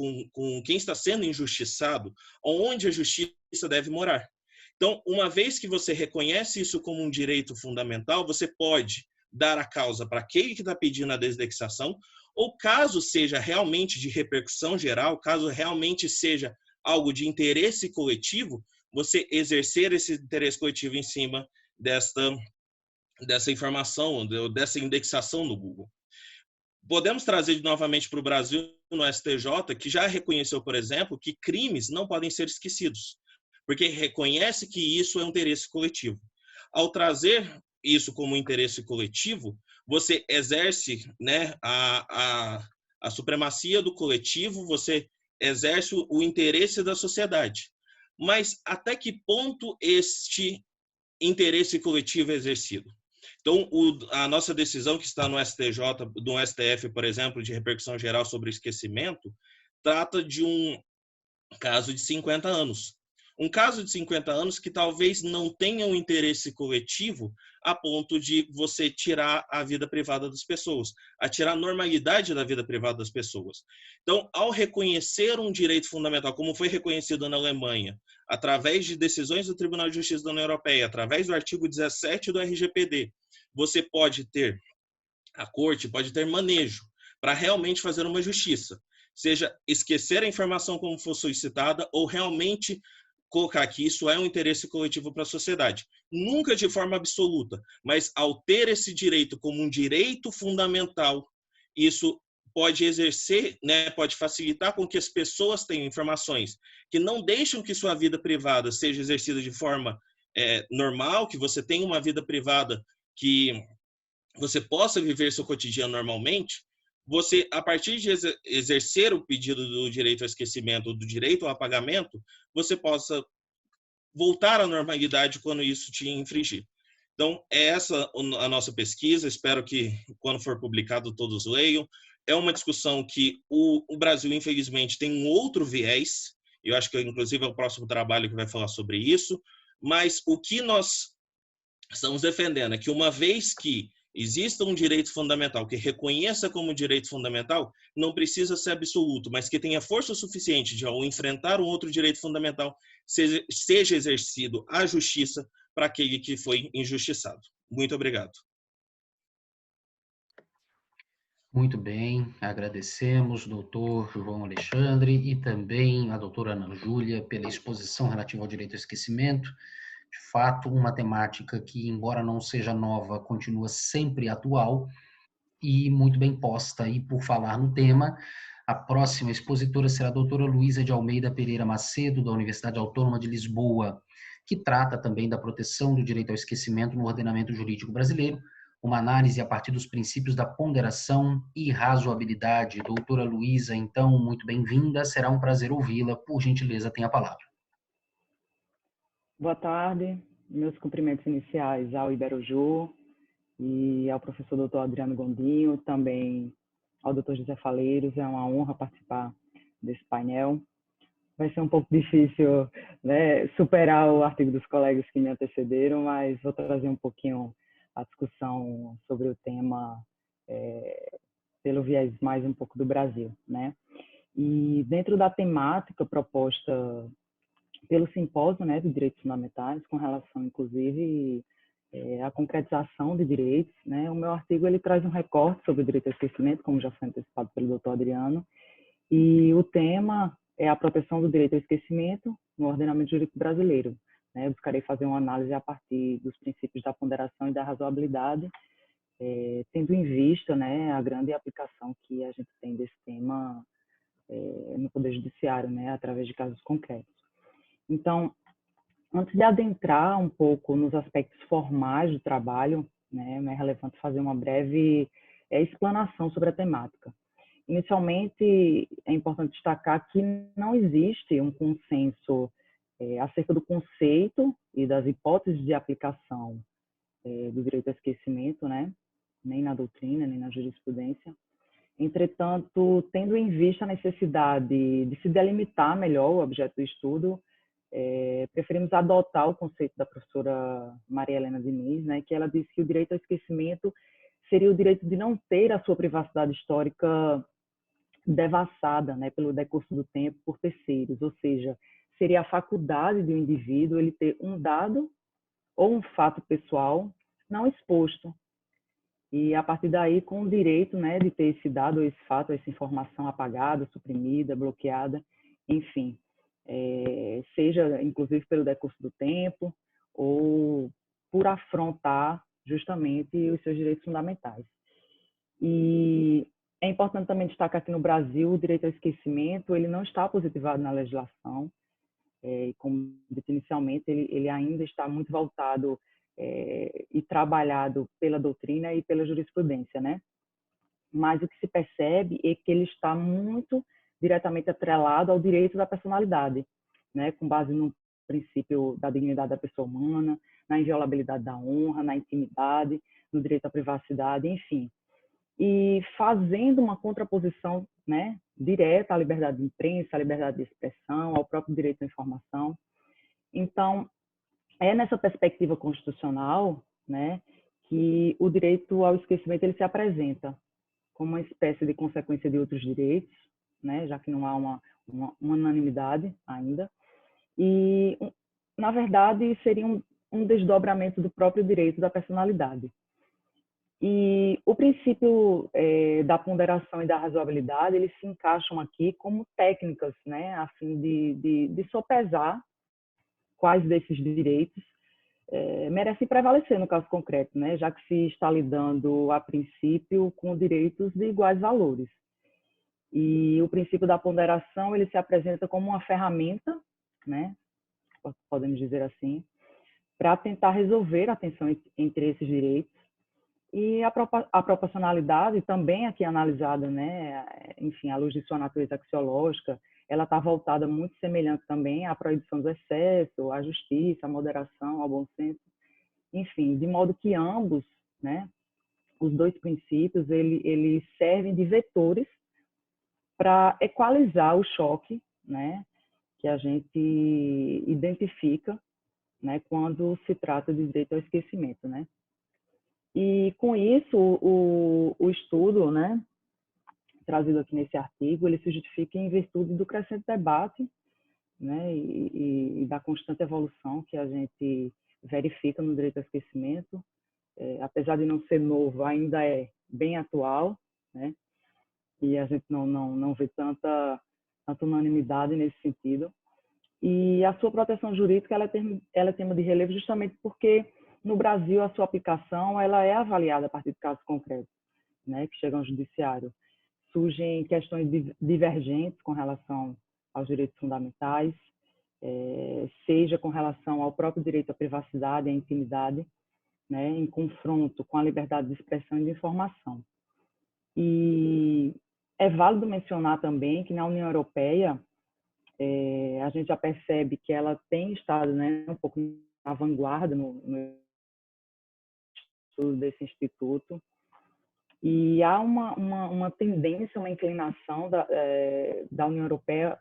quem está sendo injustiçado, onde a justiça deve morar. Então, uma vez que você reconhece isso como um direito fundamental, você pode dar a causa para aquele que está pedindo a desindexação, ou caso seja realmente de repercussão geral, caso realmente seja algo de interesse coletivo, você exercer esse interesse coletivo em cima dessa informação, dessa indexação no Google. Podemos trazer novamente para o Brasil, no STJ, que já reconheceu, por exemplo, que crimes não podem ser esquecidos, porque reconhece que isso é um interesse coletivo. Ao trazer isso como interesse coletivo, você exerce, né, a supremacia do coletivo, você exerce o interesse da sociedade. Mas até que ponto este interesse coletivo é exercido? Então, a nossa decisão que está no STJ, no STF, por exemplo, de repercussão geral sobre o esquecimento, trata de um caso de 50 anos. Um caso de 50 anos que talvez não tenha um interesse coletivo a ponto de você tirar a vida privada das pessoas, a tirar a normalidade da vida privada das pessoas. Então, ao reconhecer um direito fundamental, como foi reconhecido na Alemanha, através de decisões do Tribunal de Justiça da União Europeia, através do artigo 17 do RGPD, a Corte pode ter manejo para realmente fazer uma justiça, seja esquecer a informação como foi solicitada ou realmente colocar que isso é um interesse coletivo para a sociedade. Nunca de forma absoluta, mas ao ter esse direito como um direito fundamental, isso pode exercer, né, pode facilitar com que as pessoas tenham informações que não deixam que sua vida privada seja exercida de forma normal, que você tenha uma vida privada que você possa viver seu cotidiano normalmente. Você, a partir de exercer o pedido do direito ao esquecimento, do direito ao apagamento, você possa voltar à normalidade quando isso te infringir. Então, é essa a nossa pesquisa. Espero que, quando for publicado, todos leiam. É uma discussão que o Brasil, infelizmente, tem um outro viés. Eu acho que, inclusive, é o próximo trabalho que vai falar sobre isso. Mas o que nós estamos defendendo é que, uma vez que exista um direito fundamental que reconheça como direito fundamental, não precisa ser absoluto, mas que tenha força suficiente de, ao enfrentar um outro direito fundamental, seja exercido a justiça para aquele que foi injustiçado. Muito obrigado. Muito bem, agradecemos, doutor João Alexandre, e também a doutora Ana Júlia pela exposição relativa ao direito ao esquecimento. De fato, uma temática que, embora não seja nova, continua sempre atual e muito bem posta. E por falar no tema, a próxima expositora será a doutora Luísa de Almeida Pereira Macedo, da Universidade Autônoma de Lisboa, que trata também da proteção do direito ao esquecimento no ordenamento jurídico brasileiro, uma análise a partir dos princípios da ponderação e razoabilidade. Doutora Luísa, então, muito bem-vinda, será um prazer ouvi-la. Por gentileza, tenha a palavra. Boa tarde, meus cumprimentos iniciais ao Iberoju e ao professor Dr. Adriano Gondinho, também ao Dr. José Faleiros. É uma honra participar desse painel. Vai ser um pouco difícil, né, superar o artigo dos colegas que me antecederam, mas vou trazer um pouquinho a discussão sobre o tema pelo viés mais um pouco do Brasil, né? E dentro da temática proposta pelo simpósio, né, de direitos fundamentais, com relação, inclusive, à concretização de direitos, né, o meu artigo ele traz um recorte sobre o direito ao esquecimento, como já foi antecipado pelo Dr. Adriano, e o tema é a proteção do direito ao esquecimento no ordenamento jurídico brasileiro. Né? Eu buscarei fazer uma análise a partir dos princípios da ponderação e da razoabilidade, tendo em vista, né, a grande aplicação que a gente tem desse tema no Poder Judiciário, né, através de casos concretos. Então, antes de adentrar um pouco nos aspectos formais do trabalho, né, é relevante fazer uma breve explanação sobre a temática. Inicialmente, é importante destacar que não existe um consenso acerca do conceito e das hipóteses de aplicação do direito ao esquecimento, né, nem na doutrina, nem na jurisprudência. Entretanto, tendo em vista a necessidade de se delimitar melhor o objeto do estudo, preferimos adotar o conceito da professora Maria Helena Diniz, né, que ela disse que o direito ao esquecimento seria o direito de não ter a sua privacidade histórica devassada, né, pelo decurso do tempo por terceiros, ou seja, seria a faculdade de um indivíduo ele ter um dado ou um fato pessoal não exposto. E, a partir daí, com o direito, né, de ter esse dado, esse fato, essa informação apagada, suprimida, bloqueada, enfim, seja, inclusive, pelo decurso do tempo ou por afrontar, justamente, os seus direitos fundamentais. E é importante também destacar que, no Brasil, o direito ao esquecimento ele não está positivado na legislação. Como disse inicialmente, ele ainda está muito voltado e trabalhado pela doutrina e pela jurisprudência, né? Mas o que se percebe é que ele está muito diretamente atrelado ao direito da personalidade, né? Com base no princípio da dignidade da pessoa humana, na inviolabilidade da honra, na intimidade, no direito à privacidade, enfim. E fazendo uma contraposição, né, direta à liberdade de imprensa, à liberdade de expressão, ao próprio direito à informação. Então, é nessa perspectiva constitucional, né, que o direito ao esquecimento ele se apresenta como uma espécie de consequência de outros direitos, né, já que não há uma unanimidade ainda. E, na verdade, seria um desdobramento do próprio direito da personalidade. E o princípio da ponderação e da razoabilidade, eles se encaixam aqui como técnicas, né, a fim de sopesar quais desses direitos merecem prevalecer no caso concreto, né, já que se está lidando, a princípio, com direitos de iguais valores. E o princípio da ponderação, ele se apresenta como uma ferramenta, né, podemos dizer assim, para tentar resolver a tensão entre esses direitos. E a proporcionalidade também aqui analisada, né, enfim, à luz de sua natureza axiológica, ela está voltada muito semelhante também à proibição do excesso, à justiça, à moderação, ao bom senso, enfim, de modo que ambos, né, os dois princípios, eles servem de vetores para equalizar o choque, né, que a gente identifica, né, quando se trata de direito ao esquecimento, né. E com isso, o estudo, né, trazido aqui nesse artigo, ele se justifica em virtude do crescente debate, né, e da constante evolução que a gente verifica no direito ao esquecimento. Apesar de não ser novo, ainda é bem atual, né, e a gente não vê tanta unanimidade nesse sentido. E a sua proteção jurídica ela é tema de relevo justamente porque no Brasil a sua aplicação ela é avaliada a partir de casos concretos, né, que chegam ao judiciário. Surgem questões divergentes com relação aos direitos fundamentais, seja com relação ao próprio direito à privacidade e à intimidade, né, em confronto com a liberdade de expressão e de informação. E é válido mencionar também que na União Europeia a gente já percebe que ela tem estado, né, um pouco na vanguarda no estudo desse instituto, e há uma tendência, uma inclinação da União Europeia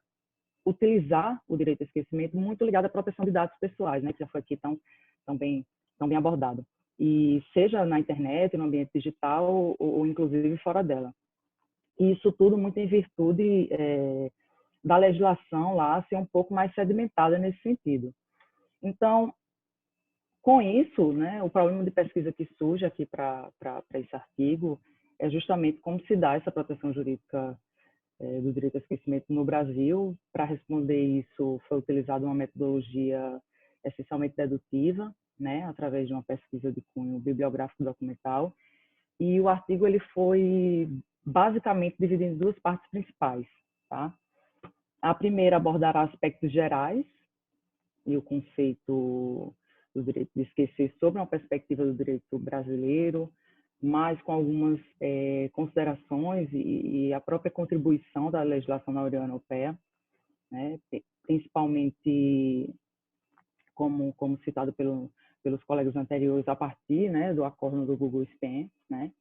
utilizar o direito ao esquecimento muito ligado à proteção de dados pessoais, né, que já foi aqui tão bem abordado, e seja na internet, no ambiente digital ou inclusive fora dela. E isso tudo muito em virtude da legislação lá ser um pouco mais sedimentada nesse sentido. Então, com isso, né, o problema de pesquisa que surge aqui para esse artigo é justamente como se dá essa proteção jurídica do direito ao esquecimento no Brasil. Para responder isso, foi utilizada uma metodologia essencialmente dedutiva, né, através de uma pesquisa de cunho bibliográfico documental. E o artigo ele foi basicamente dividido em duas partes principais, tá? A primeira abordará aspectos gerais e o conceito do direito de esquecer sob uma perspectiva do direito brasileiro, mas com algumas considerações e a própria contribuição da legislação na União Europeia, né, principalmente como citado pelos colegas anteriores, a partir, né, do acordo do Google Spam, né.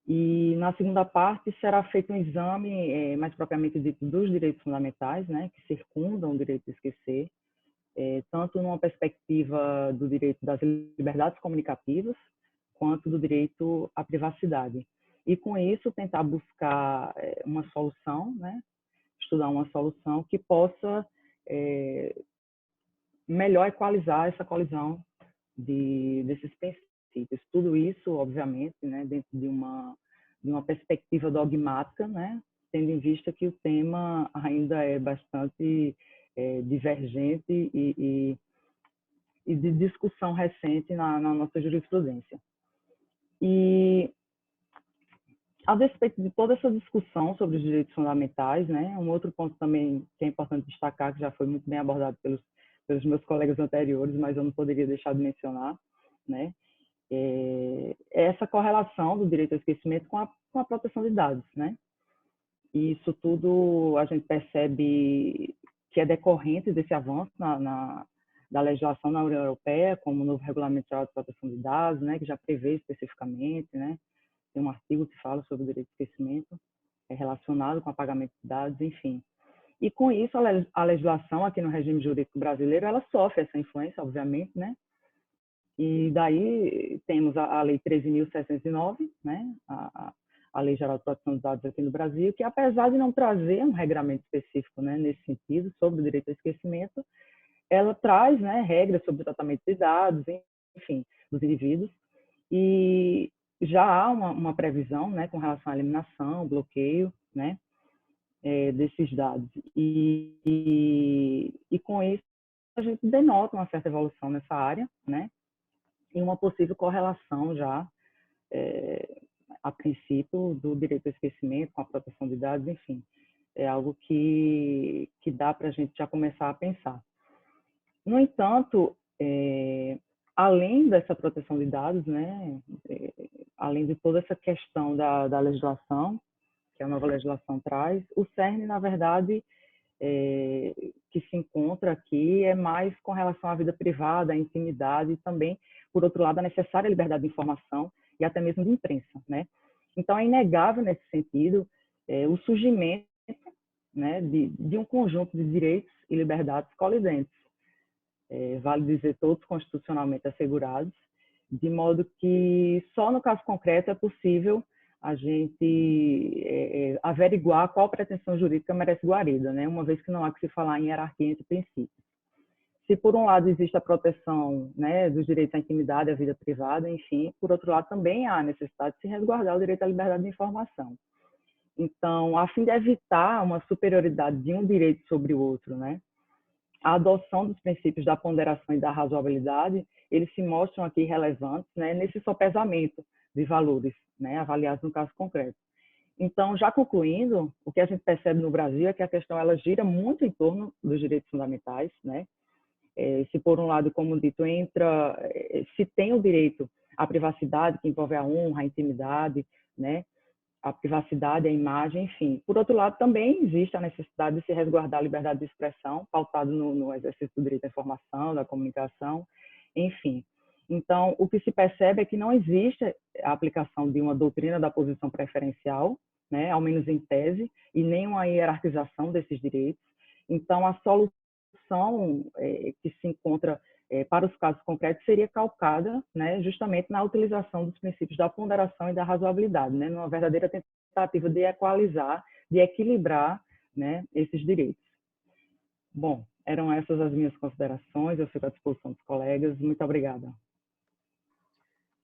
E na segunda parte será feito um exame, mais propriamente dito, dos direitos fundamentais, né, que circundam o direito de esquecer, tanto numa perspectiva do direito das liberdades comunicativas, quanto do direito à privacidade. E com isso tentar buscar uma solução, né, estudar uma solução que possa melhor equalizar essa colisão desses princípios. Tudo isso, obviamente, né, dentro de uma perspectiva dogmática, né, tendo em vista que o tema ainda é bastante divergente e de discussão recente na nossa jurisprudência. E, a despeito de toda essa discussão sobre os direitos fundamentais, né, um outro ponto também que é importante destacar, que já foi muito bem abordado pelos meus colegas anteriores, mas eu não poderia deixar de mencionar, né, é essa correlação do direito ao esquecimento com a proteção de dados, né? E isso tudo a gente percebe que é decorrente desse avanço da legislação na União Europeia, como o novo Regulamento Geral de Proteção de Dados, né, que já prevê especificamente, né, tem um artigo que fala sobre o direito ao esquecimento relacionado com o apagamento de dados, enfim. E com isso a legislação aqui no regime jurídico brasileiro, ela sofre essa influência, obviamente, né? E daí temos a Lei 13.609, né, a Lei Geral de Proteção de Dados aqui no Brasil, que apesar de não trazer um regramento específico, né, nesse sentido, sobre o direito ao esquecimento, ela traz, né, regras sobre o tratamento de dados, enfim, dos indivíduos, e já há uma previsão, né, com relação à eliminação, bloqueio, né, desses dados. E com isso a gente denota uma certa evolução nessa área, né, e uma possível correlação já a princípio, do direito ao esquecimento, com a proteção de dados, enfim. É algo que dá para a gente já começar a pensar. No entanto, além dessa proteção de dados, né, além de toda essa questão da legislação, que a nova legislação traz, o cerne, na verdade, que se encontra aqui é mais com relação à vida privada, à intimidade e também, por outro lado, a necessária liberdade de informação e até mesmo de imprensa, né? Então, é inegável, nesse sentido, o surgimento, né, de um conjunto de direitos e liberdades colidentes, vale dizer, todos constitucionalmente assegurados, de modo que só no caso concreto é possível a gente averiguar qual pretensão jurídica merece guarida, né? Uma vez que não há que se falar em hierarquia entre princípios. Se por um lado existe a proteção, né, dos direitos à intimidade, à vida privada, enfim, por outro lado também há a necessidade de se resguardar o direito à liberdade de informação. Então, a fim de evitar uma superioridade de um direito sobre o outro, né, a adoção dos princípios da ponderação e da razoabilidade, eles se mostram aqui relevantes, né, nesse sopesamento de valores, né, avaliados no caso concreto. Então, já concluindo, o que a gente percebe no Brasil é que a questão ela gira muito em torno dos direitos fundamentais, né? Se por um lado, como dito, se tem o direito à privacidade, que envolve a honra, a intimidade, né? A privacidade, a imagem, enfim. Por outro lado, também existe a necessidade de se resguardar a liberdade de expressão, pautado no exercício do direito à informação, da comunicação, enfim. Então, o que se percebe é que não existe a aplicação de uma doutrina da posição preferencial, né, ao menos em tese, e nem uma hierarquização desses direitos. Então, a solução que se encontra para os casos concretos seria calcada, né, justamente na utilização dos princípios da ponderação e da razoabilidade, né, numa verdadeira tentativa de equalizar, de equilibrar, né, esses direitos. Bom, eram essas as minhas considerações, eu fico à disposição dos colegas. Muito obrigada.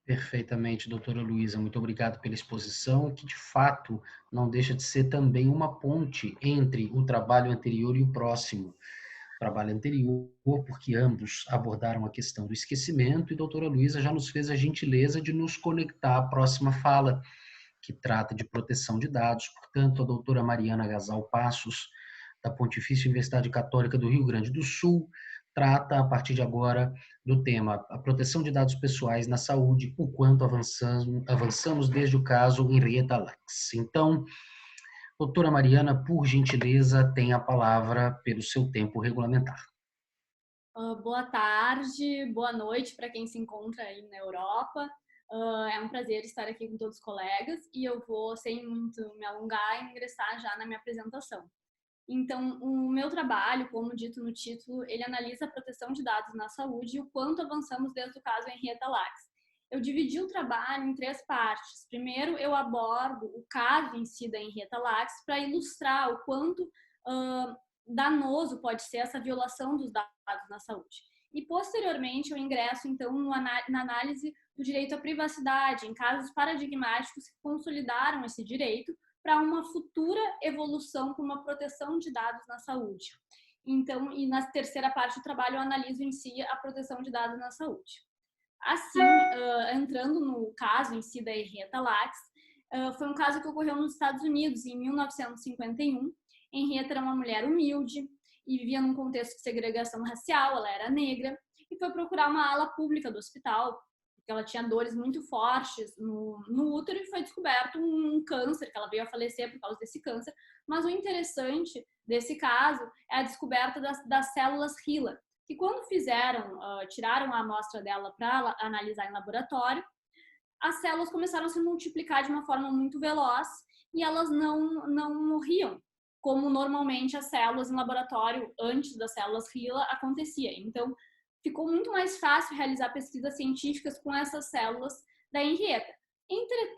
Perfeitamente, doutora Luísa, muito obrigado pela exposição, que de fato não deixa de ser também uma ponte entre o trabalho anterior e o próximo. Trabalho anterior, porque ambos abordaram a questão do esquecimento, e a doutora Luísa já nos fez a gentileza de nos conectar à próxima fala, que trata de proteção de dados. Portanto, a doutora Mariana Gasal Passos, da Pontifícia Universidade Católica do Rio Grande do Sul, trata, a partir de agora, do tema a proteção de dados pessoais na saúde, o quanto avançamos desde o caso Henrietta Lacks. Então, doutora Mariana, por gentileza, tem a palavra pelo seu tempo regulamentar. Boa tarde, boa noite para quem se encontra aí na Europa. É um prazer estar aqui com todos os colegas e eu vou, sem muito me alongar, ingressar já na minha apresentação. Então, o meu trabalho, como dito no título, ele analisa a proteção de dados na saúde e o quanto avançamos desde o caso Henrietta Lacks. Eu dividi o trabalho em 3 partes. Primeiro, eu abordo o caso em si da Henrietta Lacks para ilustrar o quanto danoso pode ser essa violação dos dados na saúde. E, posteriormente, eu ingresso, então, na análise do direito à privacidade, em casos paradigmáticos que consolidaram esse direito para uma futura evolução com uma proteção de dados na saúde. Então, e na terceira parte do trabalho, eu analiso em si a proteção de dados na saúde. Assim, entrando no caso em si da Henrietta Lacks, foi um caso que ocorreu nos Estados Unidos em 1951. Henrietta era uma mulher humilde e vivia num contexto de segregação racial, ela era negra, e foi procurar uma ala pública do hospital, porque ela tinha dores muito fortes no útero e foi descoberto um câncer, que ela veio a falecer por causa desse câncer. Mas o interessante desse caso é a descoberta das células HeLa, que quando tiraram a amostra dela para analisar em laboratório, as células começaram a se multiplicar de uma forma muito veloz e elas não morriam, como normalmente as células em laboratório, antes das células HeLa, acontecia. Então, ficou muito mais fácil realizar pesquisas científicas com essas células da Henrietta.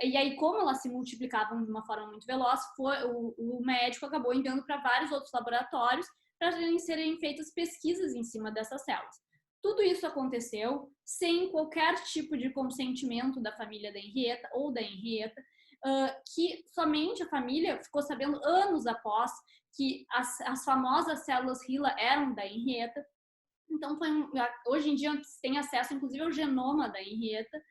E aí, como elas se multiplicavam de uma forma muito veloz, o médico acabou enviando para vários outros laboratórios para serem feitas pesquisas em cima dessas células. Tudo isso aconteceu sem qualquer tipo de consentimento da família da Henrietta ou da Henrietta, que somente a família ficou sabendo anos após que as famosas células HeLa eram da Henrietta. Então, hoje em dia se tem acesso, inclusive, ao genoma da Henrietta.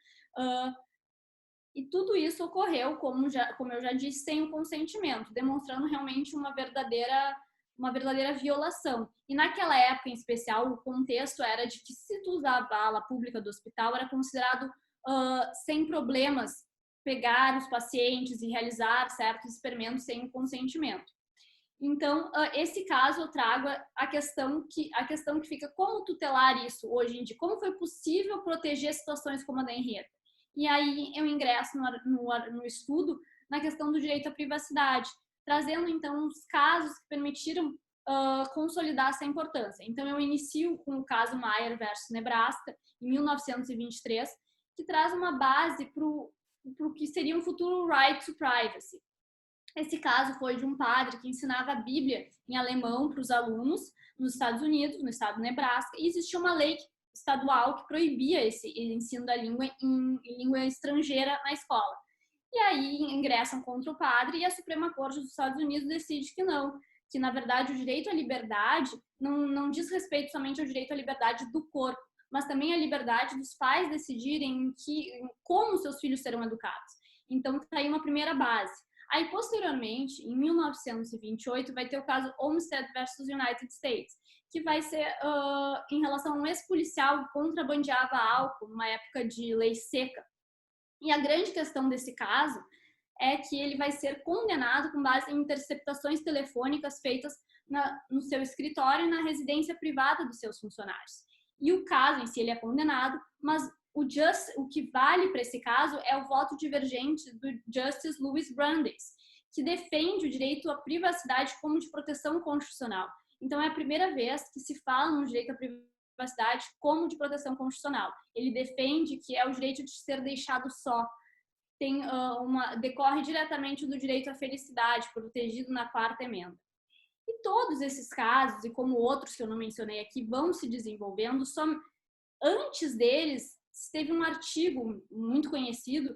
E tudo isso ocorreu, como eu já disse, sem o consentimento, demonstrando realmente uma verdadeira violação. E naquela época, em especial, o contexto era de que se tu usava a ala pública do hospital, era considerado sem problemas pegar os pacientes e realizar certos experimentos sem o consentimento. Então, esse caso eu trago a questão que fica como tutelar isso hoje em dia, como foi possível proteger situações como a da Henrietta. E aí eu ingresso no estudo na questão do direito à privacidade, trazendo então os casos que permitiram consolidar essa importância. Então eu inicio com o caso Meyer versus Nebraska, em 1923, que traz uma base para o que seria um futuro right to privacy. Esse caso foi de um padre que ensinava a Bíblia em alemão para os alunos nos Estados Unidos, no estado do Nebraska, e existia uma lei estadual que proibia esse ensino da língua em língua estrangeira na escola. E aí ingressam contra o padre e a Suprema Corte dos Estados Unidos decide que não, que na verdade o direito à liberdade não diz respeito somente ao direito à liberdade do corpo, mas também à liberdade dos pais decidirem como seus filhos serão educados. Então está aí uma primeira base. Aí, posteriormente, em 1928, vai ter o caso Olmsted versus United States, que vai ser em relação a um ex-policial que contrabandeava álcool numa época de lei seca. E a grande questão desse caso é que ele vai ser condenado com base em interceptações telefônicas feitas no seu escritório e na residência privada dos seus funcionários. E o caso em si ele é condenado, mas o que vale para esse caso é o voto divergente do Justice Louis Brandeis, que defende o direito à privacidade como de proteção constitucional. Então, é a primeira vez que se fala no direito à privacidade como de proteção constitucional. Ele defende que é o direito de ser deixado só. Decorre diretamente do direito à felicidade, protegido na 4ª emenda. E todos esses casos, e como outros que eu não mencionei aqui, vão se desenvolvendo, só antes deles, teve um artigo muito conhecido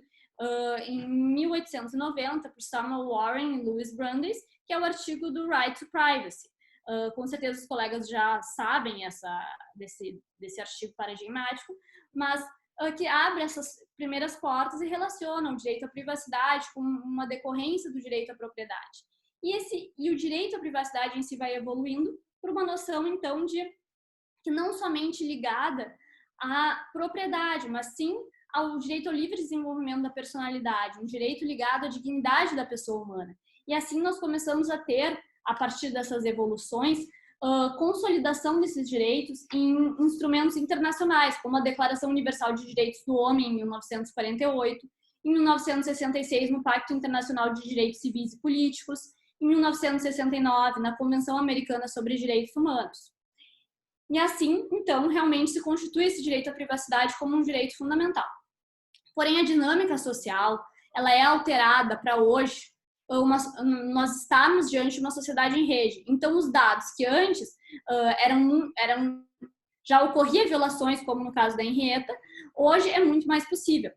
em 1890 por Samuel Warren e Louis Brandeis, que é o artigo do Right to Privacy. Com certeza os colegas já sabem desse artigo paradigmático, mas que abre essas primeiras portas e relaciona o direito à privacidade com uma decorrência do direito à propriedade. E o direito à privacidade em si vai evoluindo por uma noção, então, que não somente ligada à propriedade, mas sim ao direito ao livre desenvolvimento da personalidade, um direito ligado à dignidade da pessoa humana. E assim nós começamos a ter, a partir dessas evoluções, consolidação desses direitos em instrumentos internacionais, como a Declaração Universal de Direitos do Homem, em 1948, em 1966, no Pacto Internacional de Direitos Civis e Políticos, em 1969, na Convenção Americana sobre Direitos Humanos. E assim, então, realmente se constitui esse direito à privacidade como um direito fundamental. Porém, a dinâmica social, ela é alterada para hoje, nós estamos diante de uma sociedade em rede. Então, os dados que antes já ocorria violações, como no caso da Henrietta, hoje é muito mais possível.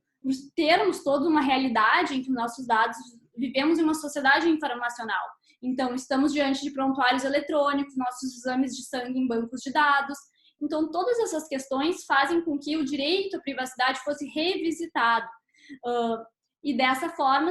Termos toda uma realidade em que nossos dados, vivemos em uma sociedade informacional. Então, estamos diante de prontuários eletrônicos, nossos exames de sangue em bancos de dados. Então, todas essas questões fazem com que o direito à privacidade fosse revisitado. E dessa forma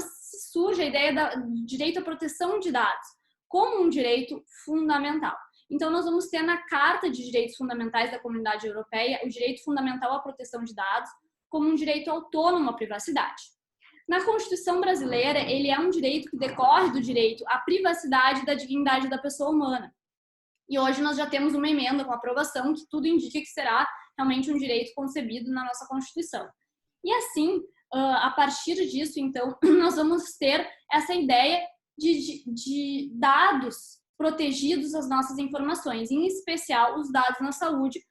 surge a ideia do direito à proteção de dados como um direito fundamental. Então, nós vamos ter na Carta de Direitos Fundamentais da Comunidade Europeia o direito fundamental à proteção de dados como um direito autônomo à privacidade. Na Constituição brasileira, ele é um direito que decorre do direito à privacidade e da dignidade da pessoa humana. E hoje nós já temos uma emenda com aprovação que tudo indica que será realmente um direito concebido na nossa Constituição. E assim, a partir disso, então, nós vamos ter essa ideia de dados protegidos as nossas informações, em especial os dados na saúde,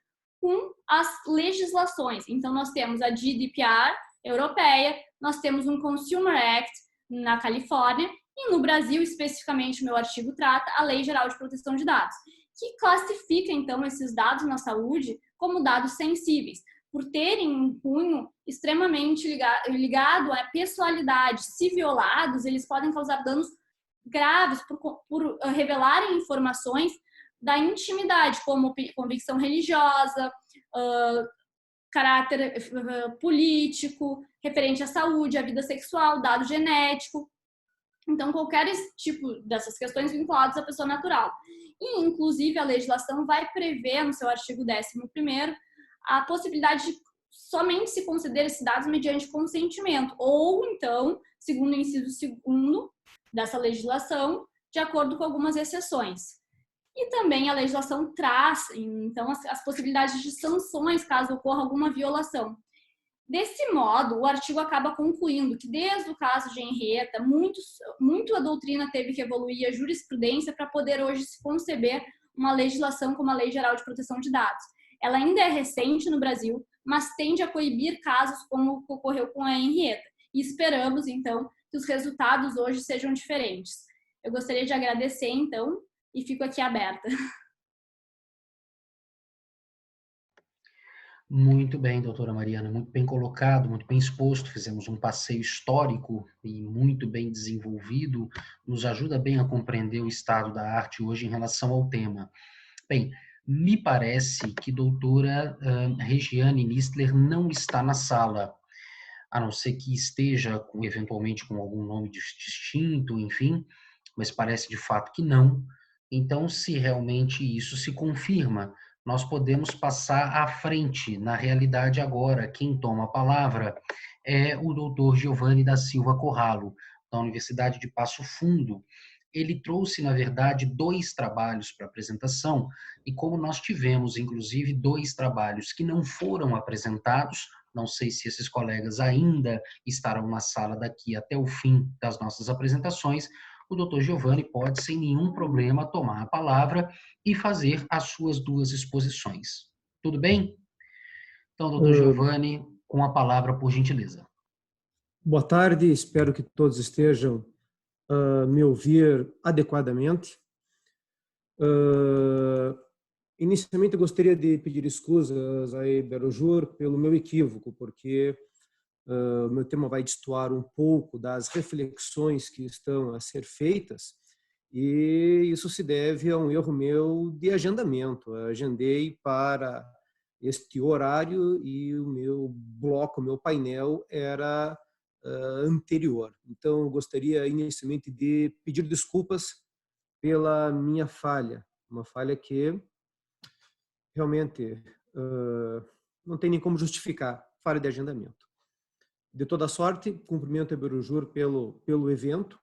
com as legislações. Então, nós temos a GDPR europeia, nós temos um Consumer Act na Califórnia e no Brasil, especificamente, o meu artigo trata a Lei Geral de Proteção de Dados, que classifica, então, esses dados na saúde como dados sensíveis, por terem um cunho extremamente ligado à pessoalidade. Se violados, eles podem causar danos graves por revelarem informações da intimidade, como convicção religiosa, caráter político, referente à saúde, à vida sexual, dado genético. Então, qualquer tipo dessas questões vinculadas à pessoa natural. E, inclusive, a legislação vai prever, no seu artigo 11º, a possibilidade de somente se conceder esses dados mediante consentimento, ou então, segundo o inciso 2º dessa legislação, de acordo com algumas exceções. E também a legislação traz, então, as possibilidades de sanções caso ocorra alguma violação. Desse modo, o artigo acaba concluindo que, desde o caso de Henrietta, muito a doutrina teve que evoluir a jurisprudência para poder hoje se conceber uma legislação como a Lei Geral de Proteção de Dados. Ela ainda é recente no Brasil, mas tende a coibir casos como ocorreu com a Henrietta. E esperamos, então, que os resultados hoje sejam diferentes. Eu gostaria de agradecer, então, e fico aqui aberta. Muito bem, doutora Mariana, muito bem colocado, muito bem exposto. Fizemos um passeio histórico e muito bem desenvolvido. Nos ajuda bem a compreender o estado da arte hoje em relação ao tema. Bem, me parece que doutora Regiane Nistler não está na sala, a não ser que esteja eventualmente com algum nome distinto, enfim, mas parece de fato que não. Então, se realmente isso se confirma, nós podemos passar à frente. Na realidade, agora, quem toma a palavra é o doutor Giovanni da Silva Corralo, da Universidade de Passo Fundo. Ele trouxe, na verdade, 2 trabalhos para apresentação, e como nós tivemos, inclusive, 2 trabalhos que não foram apresentados, não sei se esses colegas ainda estarão na sala daqui até o fim das nossas apresentações, o doutor Giovanni pode, sem nenhum problema, tomar a palavra e fazer as suas 2 exposições. Tudo bem? Então, doutor Giovanni, com a palavra, por gentileza. Boa tarde, espero que todos estejam me ouvir adequadamente. Inicialmente, eu gostaria de pedir escusas a Iberojur pelo meu equívoco, porque o meu tema vai destoar um pouco das reflexões que estão a ser feitas, e isso se deve a um erro meu de agendamento. Eu agendei para este horário e o meu bloco, o meu painel era anterior. Então, eu gostaria inicialmente de pedir desculpas pela minha falha, uma falha que realmente não tem nem como justificar, falha de agendamento. De toda sorte, cumprimento a Iberojur pelo evento.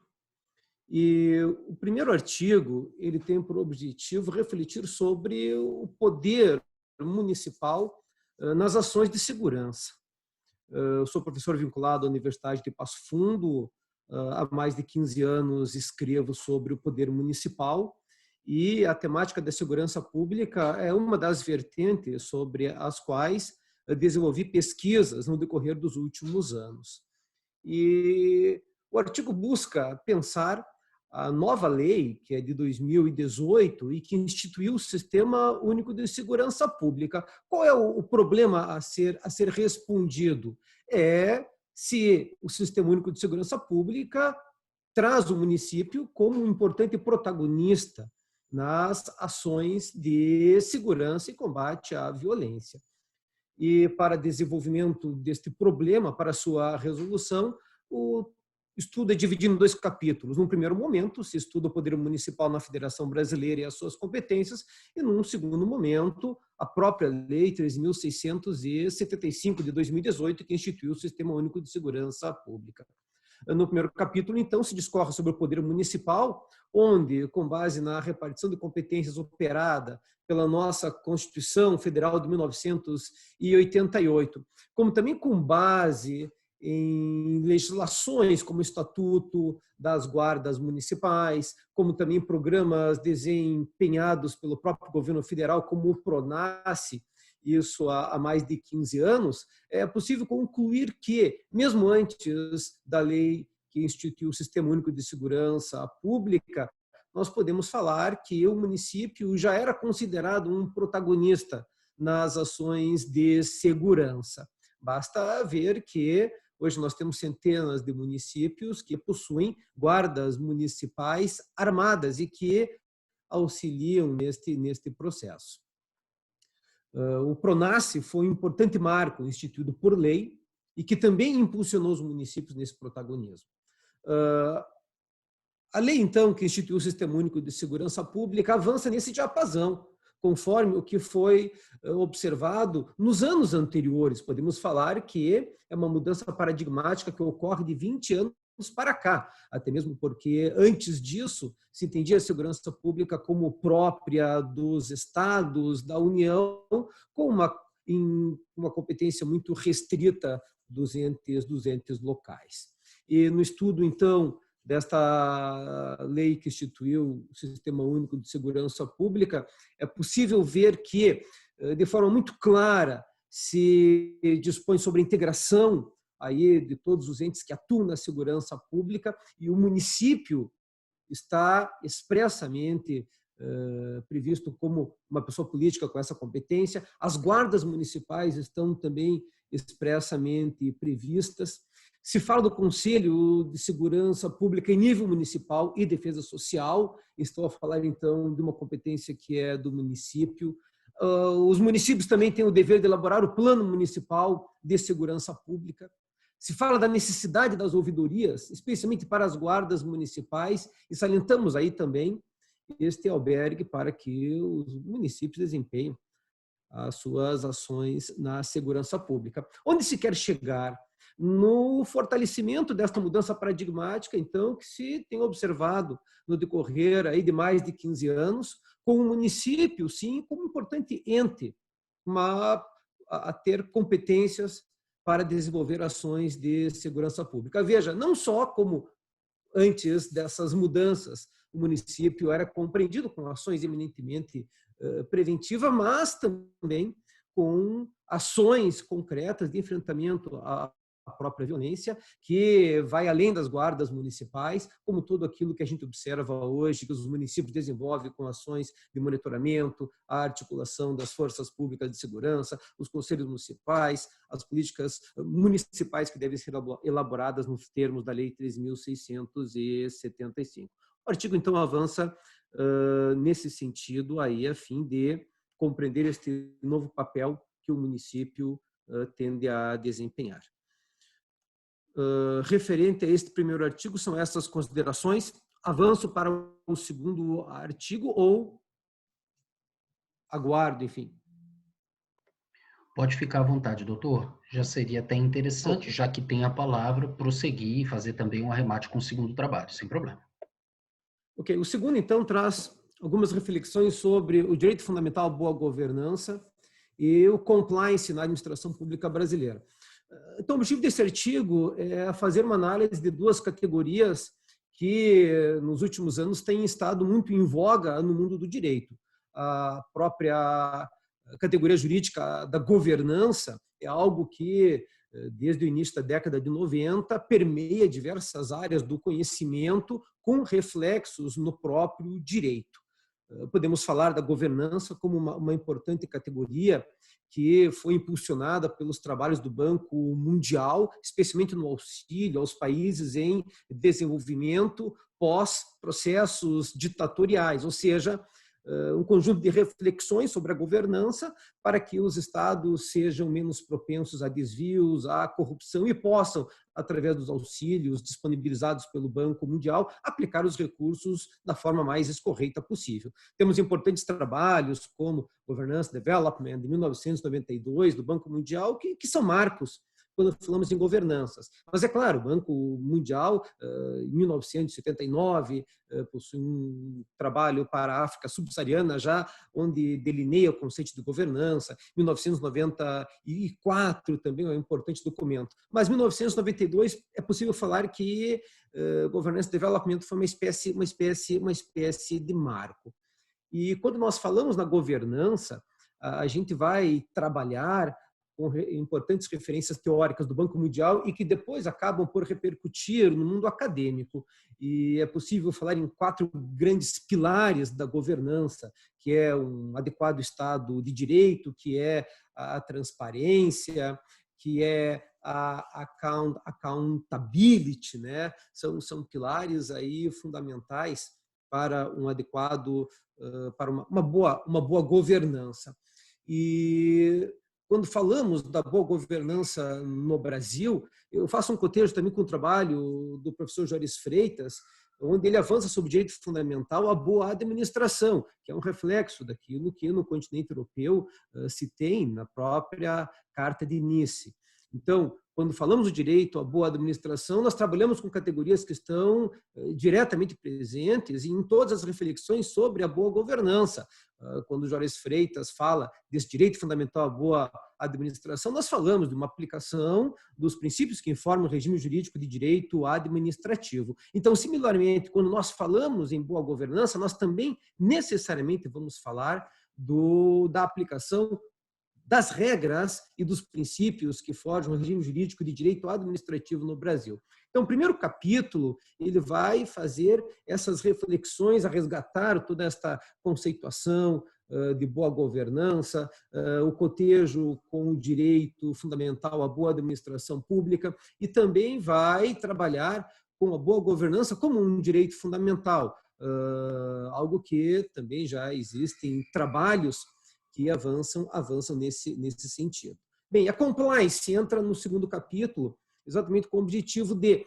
E o primeiro artigo, ele tem por objetivo refletir sobre o poder municipal nas ações de segurança. Eu sou professor vinculado à Universidade de Passo Fundo, há mais de 15 anos escrevo sobre o poder municipal, e a temática da segurança pública é uma das vertentes sobre as quais desenvolvi pesquisas no decorrer dos últimos anos. E o artigo busca pensar a nova lei, que é de 2018 e que instituiu o Sistema Único de Segurança Pública. Qual é o problema a ser respondido? É se o Sistema Único de Segurança Pública traz o município como um importante protagonista nas ações de segurança e combate à violência. E para desenvolvimento deste problema, para sua resolução, o estudo é dividido em 2 capítulos. Num primeiro momento, se estuda o poder municipal na Federação Brasileira e as suas competências, e num segundo momento, a própria Lei 3.675 de 2018, que instituiu o Sistema Único de Segurança Pública. No primeiro capítulo, então, se discorre sobre o poder municipal, onde, com base na repartição de competências operada pela nossa Constituição Federal de 1988, como também com base em legislações como o Estatuto das Guardas Municipais, como também programas desempenhados pelo próprio governo federal, como o PRONASSE, isso há mais de 15 anos, é possível concluir que, mesmo antes da lei que instituiu o Sistema Único de Segurança Pública, nós podemos falar que o município já era considerado um protagonista nas ações de segurança. Basta ver que hoje nós temos centenas de municípios que possuem guardas municipais armadas e que auxiliam neste processo. O PRONASSE foi um importante marco instituído por lei e que também impulsionou os municípios nesse protagonismo. A lei, então, que instituiu o Sistema Único de Segurança Pública avança nesse diapasão, conforme o que foi observado nos anos anteriores. Podemos falar que é uma mudança paradigmática que ocorre de 20 anos para cá, até mesmo porque antes disso se entendia a segurança pública como própria dos estados, da União, com uma competência muito restrita dos entes locais. E no estudo, então, desta lei que instituiu o Sistema Único de Segurança Pública, é possível ver que, de forma muito clara, se dispõe sobre a integração aí de todos os entes que atuam na segurança pública, e o município está expressamente previsto como uma pessoa política com essa competência. As guardas municipais estão também expressamente previstas. Se fala do Conselho de Segurança Pública em nível municipal e defesa social. Estou a falar, então, de uma competência que é do município. Os municípios também têm o dever de elaborar o Plano Municipal de Segurança Pública. Se fala da necessidade das ouvidorias, especialmente para as guardas municipais, e salientamos aí também este albergue para que os municípios desempenhem as suas ações na segurança pública. Onde se quer chegar? No fortalecimento desta mudança paradigmática, então, que se tem observado no decorrer aí de mais de 15 anos, com o município, sim, como um importante ente a ter competências para desenvolver ações de segurança pública. Veja, não só como antes dessas mudanças o município era compreendido com ações eminentemente preventivas, mas também com ações concretas de enfrentamento à própria violência, que vai além das guardas municipais, como tudo aquilo que a gente observa hoje, que os municípios desenvolvem com ações de monitoramento, a articulação das forças públicas de segurança, os conselhos municipais, as políticas municipais que devem ser elaboradas nos termos da Lei 3.675. O artigo, então, avança nesse sentido, aí, a fim de compreender este novo papel que o município tende a desempenhar. Referente a este primeiro artigo, são essas considerações. Avanço para o segundo artigo ou aguardo, enfim? Pode ficar à vontade, doutor. Já seria até interessante, já que tem a palavra, prosseguir e fazer também um arremate com o segundo trabalho, sem problema. Ok, o segundo, então, traz algumas reflexões sobre o direito fundamental à boa governança e o compliance na administração pública brasileira. Então, o objetivo desse artigo é fazer uma análise de duas categorias que, nos últimos anos, têm estado muito em voga no mundo do direito. A própria categoria jurídica da governança é algo que, desde o início da década de 90, permeia diversas áreas do conhecimento com reflexos no próprio direito. Podemos falar da governança como uma importante categoria que foi impulsionada pelos trabalhos do Banco Mundial, especialmente no auxílio aos países em desenvolvimento pós-processos ditatoriais, ou seja, um conjunto de reflexões sobre a governança para que os estados sejam menos propensos a desvios, à corrupção e possam, através dos auxílios disponibilizados pelo Banco Mundial, aplicar os recursos da forma mais escorreita possível. Temos importantes trabalhos como Governance Development, de 1992, do Banco Mundial, que são marcos quando falamos em governanças. Mas, é claro, o Banco Mundial, em 1979, possui um trabalho para a África subsaariana já, onde delineia o conceito de governança. 1994 também é um importante documento. Mas, em 1992, é possível falar que Governance Development foi uma espécie de marco. E quando nós falamos na governança, a gente vai trabalhar com importantes referências teóricas do Banco Mundial e que depois acabam por repercutir no mundo acadêmico. E é possível falar em 4 grandes pilares da governança, que é um adequado Estado de Direito, que é a transparência, que é a accountability, né? São pilares aí fundamentais para um adequado, para uma boa governança. E quando falamos da boa governança no Brasil, eu faço um cotejo também com o trabalho do professor Juarez Freitas, onde ele avança sobre o direito fundamental à boa administração, que é um reflexo daquilo que no continente europeu se tem na própria Carta de Nice. Então, quando falamos do direito à boa administração, nós trabalhamos com categorias que estão diretamente presentes em todas as reflexões sobre a boa governança. Quando o Juarez Freitas fala desse direito fundamental à boa administração, nós falamos de uma aplicação dos princípios que informam o regime jurídico de direito administrativo. Então, similarmente, quando nós falamos em boa governança, nós também necessariamente vamos falar da aplicação das regras e dos princípios que forjam o regime jurídico de direito administrativo no Brasil. Então, o primeiro capítulo, ele vai fazer essas reflexões, a resgatar toda esta conceituação de boa governança, o cotejo com o direito fundamental à boa administração pública, e também vai trabalhar com a boa governança como um direito fundamental, algo que também já existem trabalhos que avançam nesse sentido. Bem, a compliance entra no segundo capítulo, exatamente com o objetivo de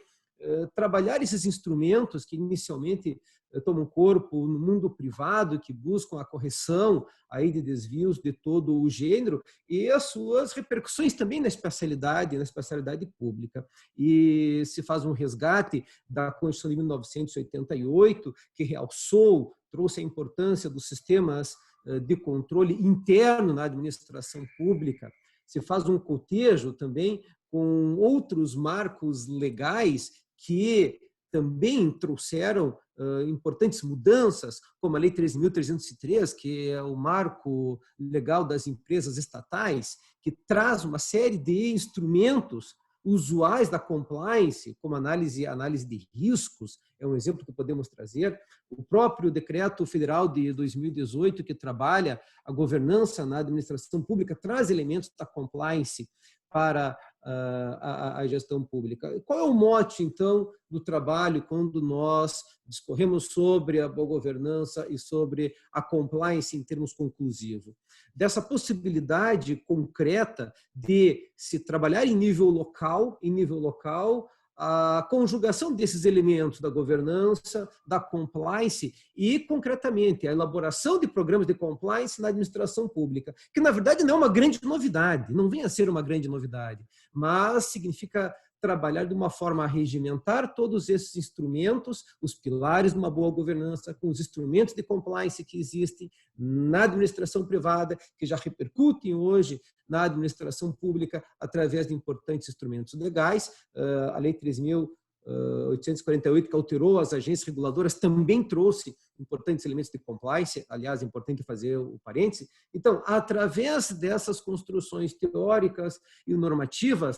trabalhar esses instrumentos que inicialmente tomam corpo no mundo privado, que buscam a correção aí de desvios de todo o gênero e as suas repercussões também na especialidade pública. E se faz um resgate da Constituição de 1988, que trouxe a importância dos sistemas de controle interno na administração pública. Se faz um cotejo também com outros marcos legais que também trouxeram importantes mudanças, como a Lei 13.303, que é o marco legal das empresas estatais, que traz uma série de instrumentos usuais da compliance, como análise de riscos, é um exemplo que podemos trazer. O próprio Decreto Federal de 2018, que trabalha a governança na administração pública, traz elementos da compliance para a gestão pública. Qual é o mote, então, do trabalho quando nós discorremos sobre a boa governança e sobre a compliance em termos conclusivos? Dessa possibilidade concreta de se trabalhar em nível local, a conjugação desses elementos da governança, da compliance e, concretamente, a elaboração de programas de compliance na administração pública, que, na verdade, não é uma grande novidade, não vem a ser uma grande novidade, mas significa trabalhar de uma forma a regimentar todos esses instrumentos, os pilares de uma boa governança, com os instrumentos de compliance que existem na administração privada, que já repercutem hoje na administração pública através de importantes instrumentos legais. A Lei 3.848, que alterou as agências reguladoras, também trouxe importantes elementos de compliance. Aliás, é importante fazer o parêntese. Então, através dessas construções teóricas e normativas,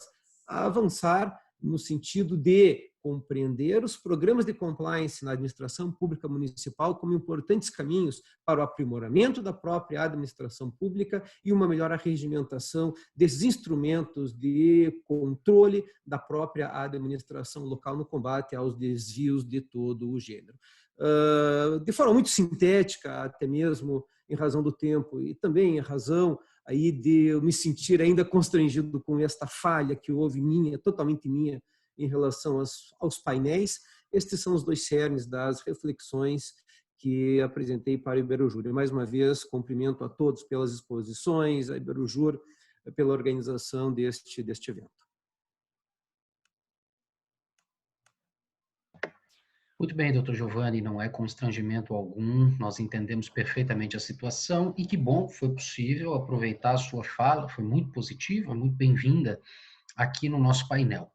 a avançar no sentido de compreender os programas de compliance na administração pública municipal como importantes caminhos para o aprimoramento da própria administração pública e uma melhor arregimentação desses instrumentos de controle da própria administração local no combate aos desvios de todo o gênero. De forma muito sintética, até mesmo em razão do tempo e também em razão aí de eu me sentir ainda constrangido com esta falha que houve totalmente minha, em relação aos painéis. Estes são os dois cernes das reflexões que apresentei para o Iberojur. E, mais uma vez, cumprimento a todos pelas exposições, a Iberojur pela organização deste evento. Muito bem, doutor Giovanni, não é constrangimento algum, nós entendemos perfeitamente a situação e que bom, foi possível aproveitar a sua fala, foi muito positiva, muito bem-vinda aqui no nosso painel.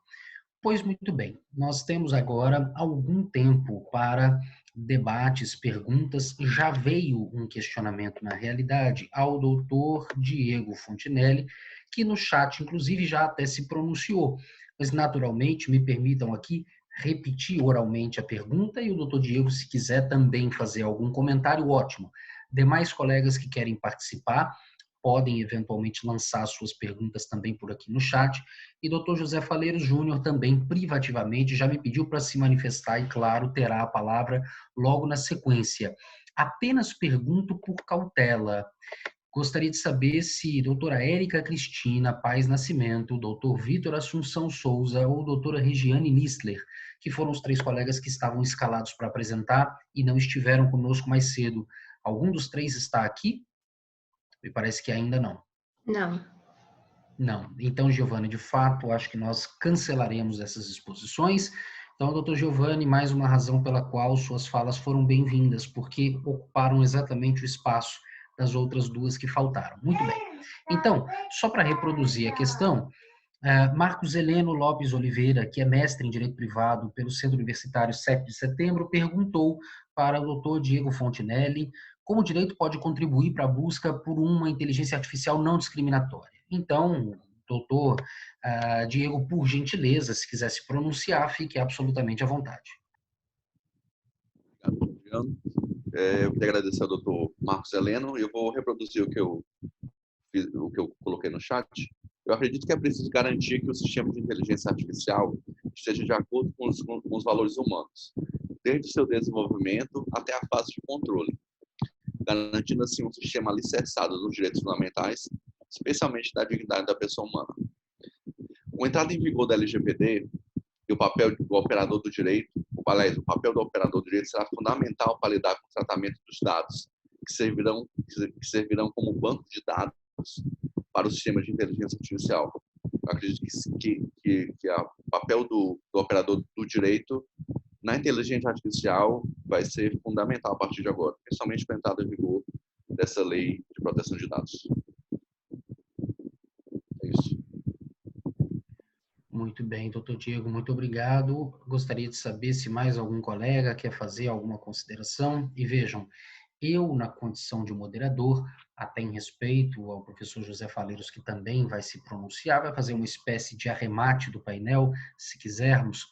Pois muito bem, nós temos agora algum tempo para debates, perguntas. Já veio um questionamento, na realidade, ao doutor Diego Fontinelli, que no chat, inclusive, já até se pronunciou. Mas, naturalmente, me permitam aqui repetir oralmente a pergunta e o doutor Diego, se quiser também fazer algum comentário, ótimo. Demais colegas que querem participar, podem eventualmente lançar suas perguntas também por aqui no chat. E doutor José Faleiros Júnior também, privativamente, já me pediu para se manifestar e, claro, terá a palavra logo na sequência. Apenas pergunto por cautela. Gostaria de saber se doutora Érica Cristina Paz Nascimento, doutor Vitor Assunção Souza ou doutora Regiane Nistler, que foram os 3 colegas que estavam escalados para apresentar e não estiveram conosco mais cedo. Algum dos 3 está aqui? Me parece que ainda não. Não. Não. Então, Giovanni, de fato, acho que nós cancelaremos essas exposições. Então, doutor Giovanni, mais uma razão pela qual suas falas foram bem-vindas, porque ocuparam exatamente o espaço das outras 2 que faltaram. Muito bem. Então, só para reproduzir a questão, Marcos Heleno Lopes Oliveira, que é mestre em Direito Privado pelo Centro Universitário 7 de Setembro, perguntou para o doutor Diego Fontinelli como o direito pode contribuir para a busca por uma inteligência artificial não discriminatória. Então, doutor Diego, por gentileza, se quiser se pronunciar, fique absolutamente à vontade. Obrigado, Adriano. Eu queria agradecer ao doutor Marcos Heleno. Eu vou reproduzir o que eu coloquei no chat. Eu acredito que é preciso garantir que o sistema de inteligência artificial esteja de acordo com os valores humanos, desde o seu desenvolvimento até a fase de controle, garantindo assim um sistema alicerçado nos direitos fundamentais, especialmente da dignidade da pessoa humana. Com a entrada em vigor da LGPD e o papel do operador do direito, o papel do operador do direito será fundamental para lidar com o tratamento dos dados, que servirão como banco de dados para o sistema de inteligência artificial. Eu acredito que o papel do operador do direito na inteligência artificial vai ser fundamental a partir de agora, principalmente com a entrada em vigor dessa lei de proteção de dados. É isso. Muito bem, doutor Diego, muito obrigado. Gostaria de saber se mais algum colega quer fazer alguma consideração. E vejam, eu, na condição de moderador, até em respeito ao professor José Faleiros, que também vai se pronunciar, vai fazer uma espécie de arremate do painel, se quisermos.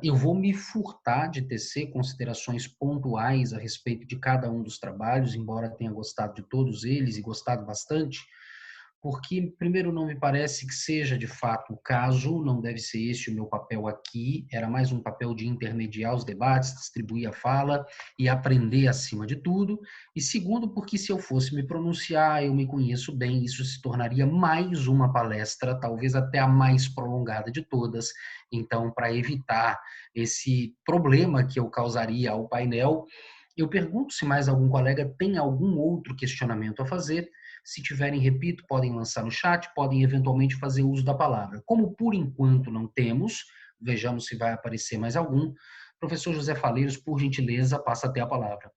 Eu vou me furtar de tecer considerações pontuais a respeito de cada um dos trabalhos, embora tenha gostado de todos eles e gostado bastante, porque, primeiro, não me parece que seja de fato o caso, não deve ser esse o meu papel aqui, era mais um papel de intermediar os debates, distribuir a fala e aprender acima de tudo, e segundo, porque se eu fosse me pronunciar, eu me conheço bem, isso se tornaria mais uma palestra, talvez até a mais prolongada de todas. Então, para evitar esse problema que eu causaria ao painel, eu pergunto se mais algum colega tem algum outro questionamento a fazer. Se tiverem, repito, podem lançar no chat, podem eventualmente fazer uso da palavra. Como por enquanto não temos, vejamos se vai aparecer mais algum. Professor José Faleiros, por gentileza, passa até a palavra.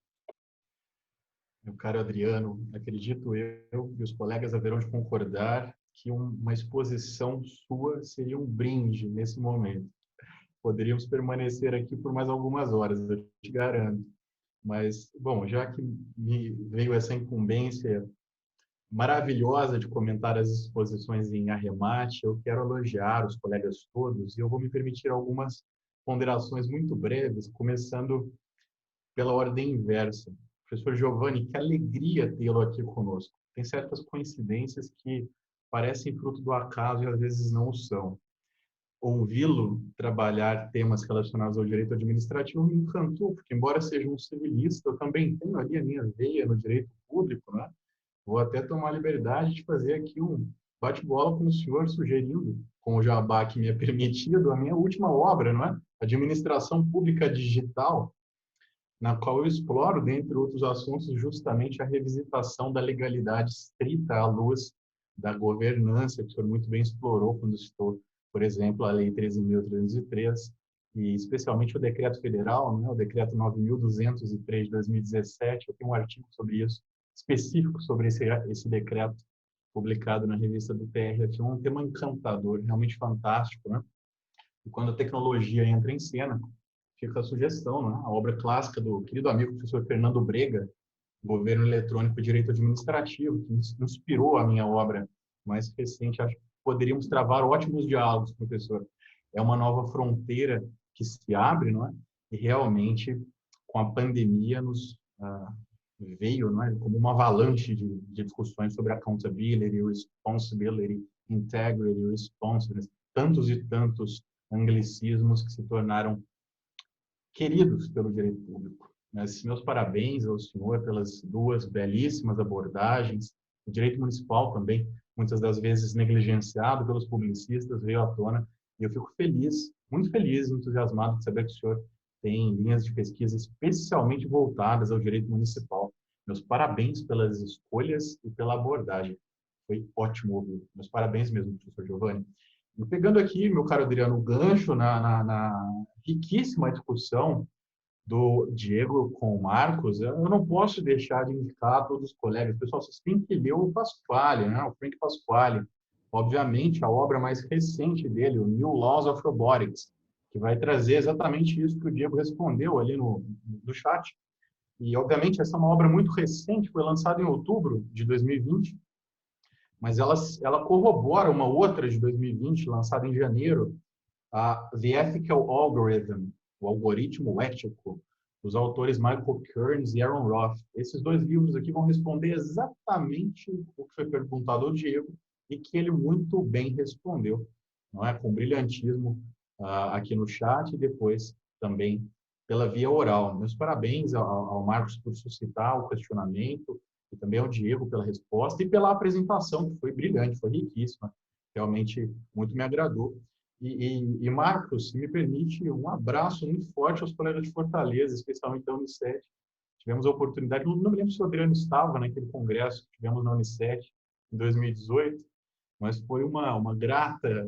Meu caro Adriano, acredito eu e os colegas haverão de concordar que uma exposição sua seria um brinde nesse momento. Poderíamos permanecer aqui por mais algumas horas, eu te garanto. Mas, bom, já que me veio essa incumbência maravilhosa de comentar as exposições em arremate, eu quero elogiar os colegas todos e eu vou me permitir algumas ponderações muito breves, começando pela ordem inversa. Professor Giovanni, que alegria tê-lo aqui conosco. Tem certas coincidências que parecem fruto do acaso e às vezes não o são. Ouvi-lo trabalhar temas relacionados ao direito administrativo me encantou, porque embora seja um civilista, eu também tenho ali a minha veia no direito público, né? Vou até tomar a liberdade de fazer aqui um bate-bola com o senhor, sugerindo, com o jabá que me é permitido, a minha última obra, não é? Administração Pública Digital, na qual eu exploro, dentre outros assuntos, justamente a revisitação da legalidade estrita à luz da governança, que o senhor muito bem explorou quando citou, por exemplo, a Lei 13.303, e especialmente o Decreto Federal, né? O Decreto 9.203 de 2017. Eu tenho um artigo sobre isso, específico sobre esse decreto, publicado na revista do TRF1, um tema encantador, realmente fantástico, né? E quando a tecnologia entra em cena, fica a sugestão, né? A obra clássica do querido amigo professor Fernando Brega, Governo Eletrônico e Direito Administrativo, que inspirou a minha obra mais recente. Acho que poderíamos travar ótimos diálogos, professor. É uma nova fronteira que se abre, não é? E realmente, com a pandemia, nos veio, não é? Como uma avalanche de discussões sobre accountability, responsibility, integrity, responsiveness, tantos e tantos anglicismos que se tornaram queridos pelo direito público. mas meus parabéns ao senhor pelas duas belíssimas abordagens. O direito municipal também, muitas das vezes negligenciado pelos publicistas, veio à tona. E eu fico feliz, muito feliz, entusiasmado de saber que o senhor tem linhas de pesquisa especialmente voltadas ao direito municipal. Meus parabéns pelas escolhas e pela abordagem. Foi ótimo ouvir. Meus parabéns mesmo, professor Giovanni. E pegando aqui, meu caro Adriano, o gancho na riquíssima discussão do Diego com o Marcos, eu não posso deixar de indicar a todos os colegas. Pessoal, vocês têm que ler o Pasquale, né? O Frank Pasquale. Obviamente, a obra mais recente dele, o New Laws of Robotics, que vai trazer exatamente isso que o Diego respondeu ali no chat. E, obviamente, essa é uma obra muito recente, foi lançada em outubro de 2020, mas ela corrobora uma outra de 2020, lançada em janeiro, a The Ethical Algorithm, o algoritmo ético, dos autores Michael Kearns e Aaron Roth. Esses dois livros aqui vão responder exatamente o que foi perguntado ao Diego e que ele muito bem respondeu, não é? Com brilhantismo aqui no chat e depois também pela via oral. Meus parabéns ao Marcos por suscitar o questionamento e também ao Diego pela resposta e pela apresentação, que foi brilhante, foi riquíssima. Realmente muito me agradou. E Marcos, se me permite, um abraço muito forte aos colegas de Fortaleza, especialmente da Unicef. Tivemos a oportunidade, não me lembro se o Adriano estava naquele congresso que tivemos na Unicef em 2018, mas foi uma grata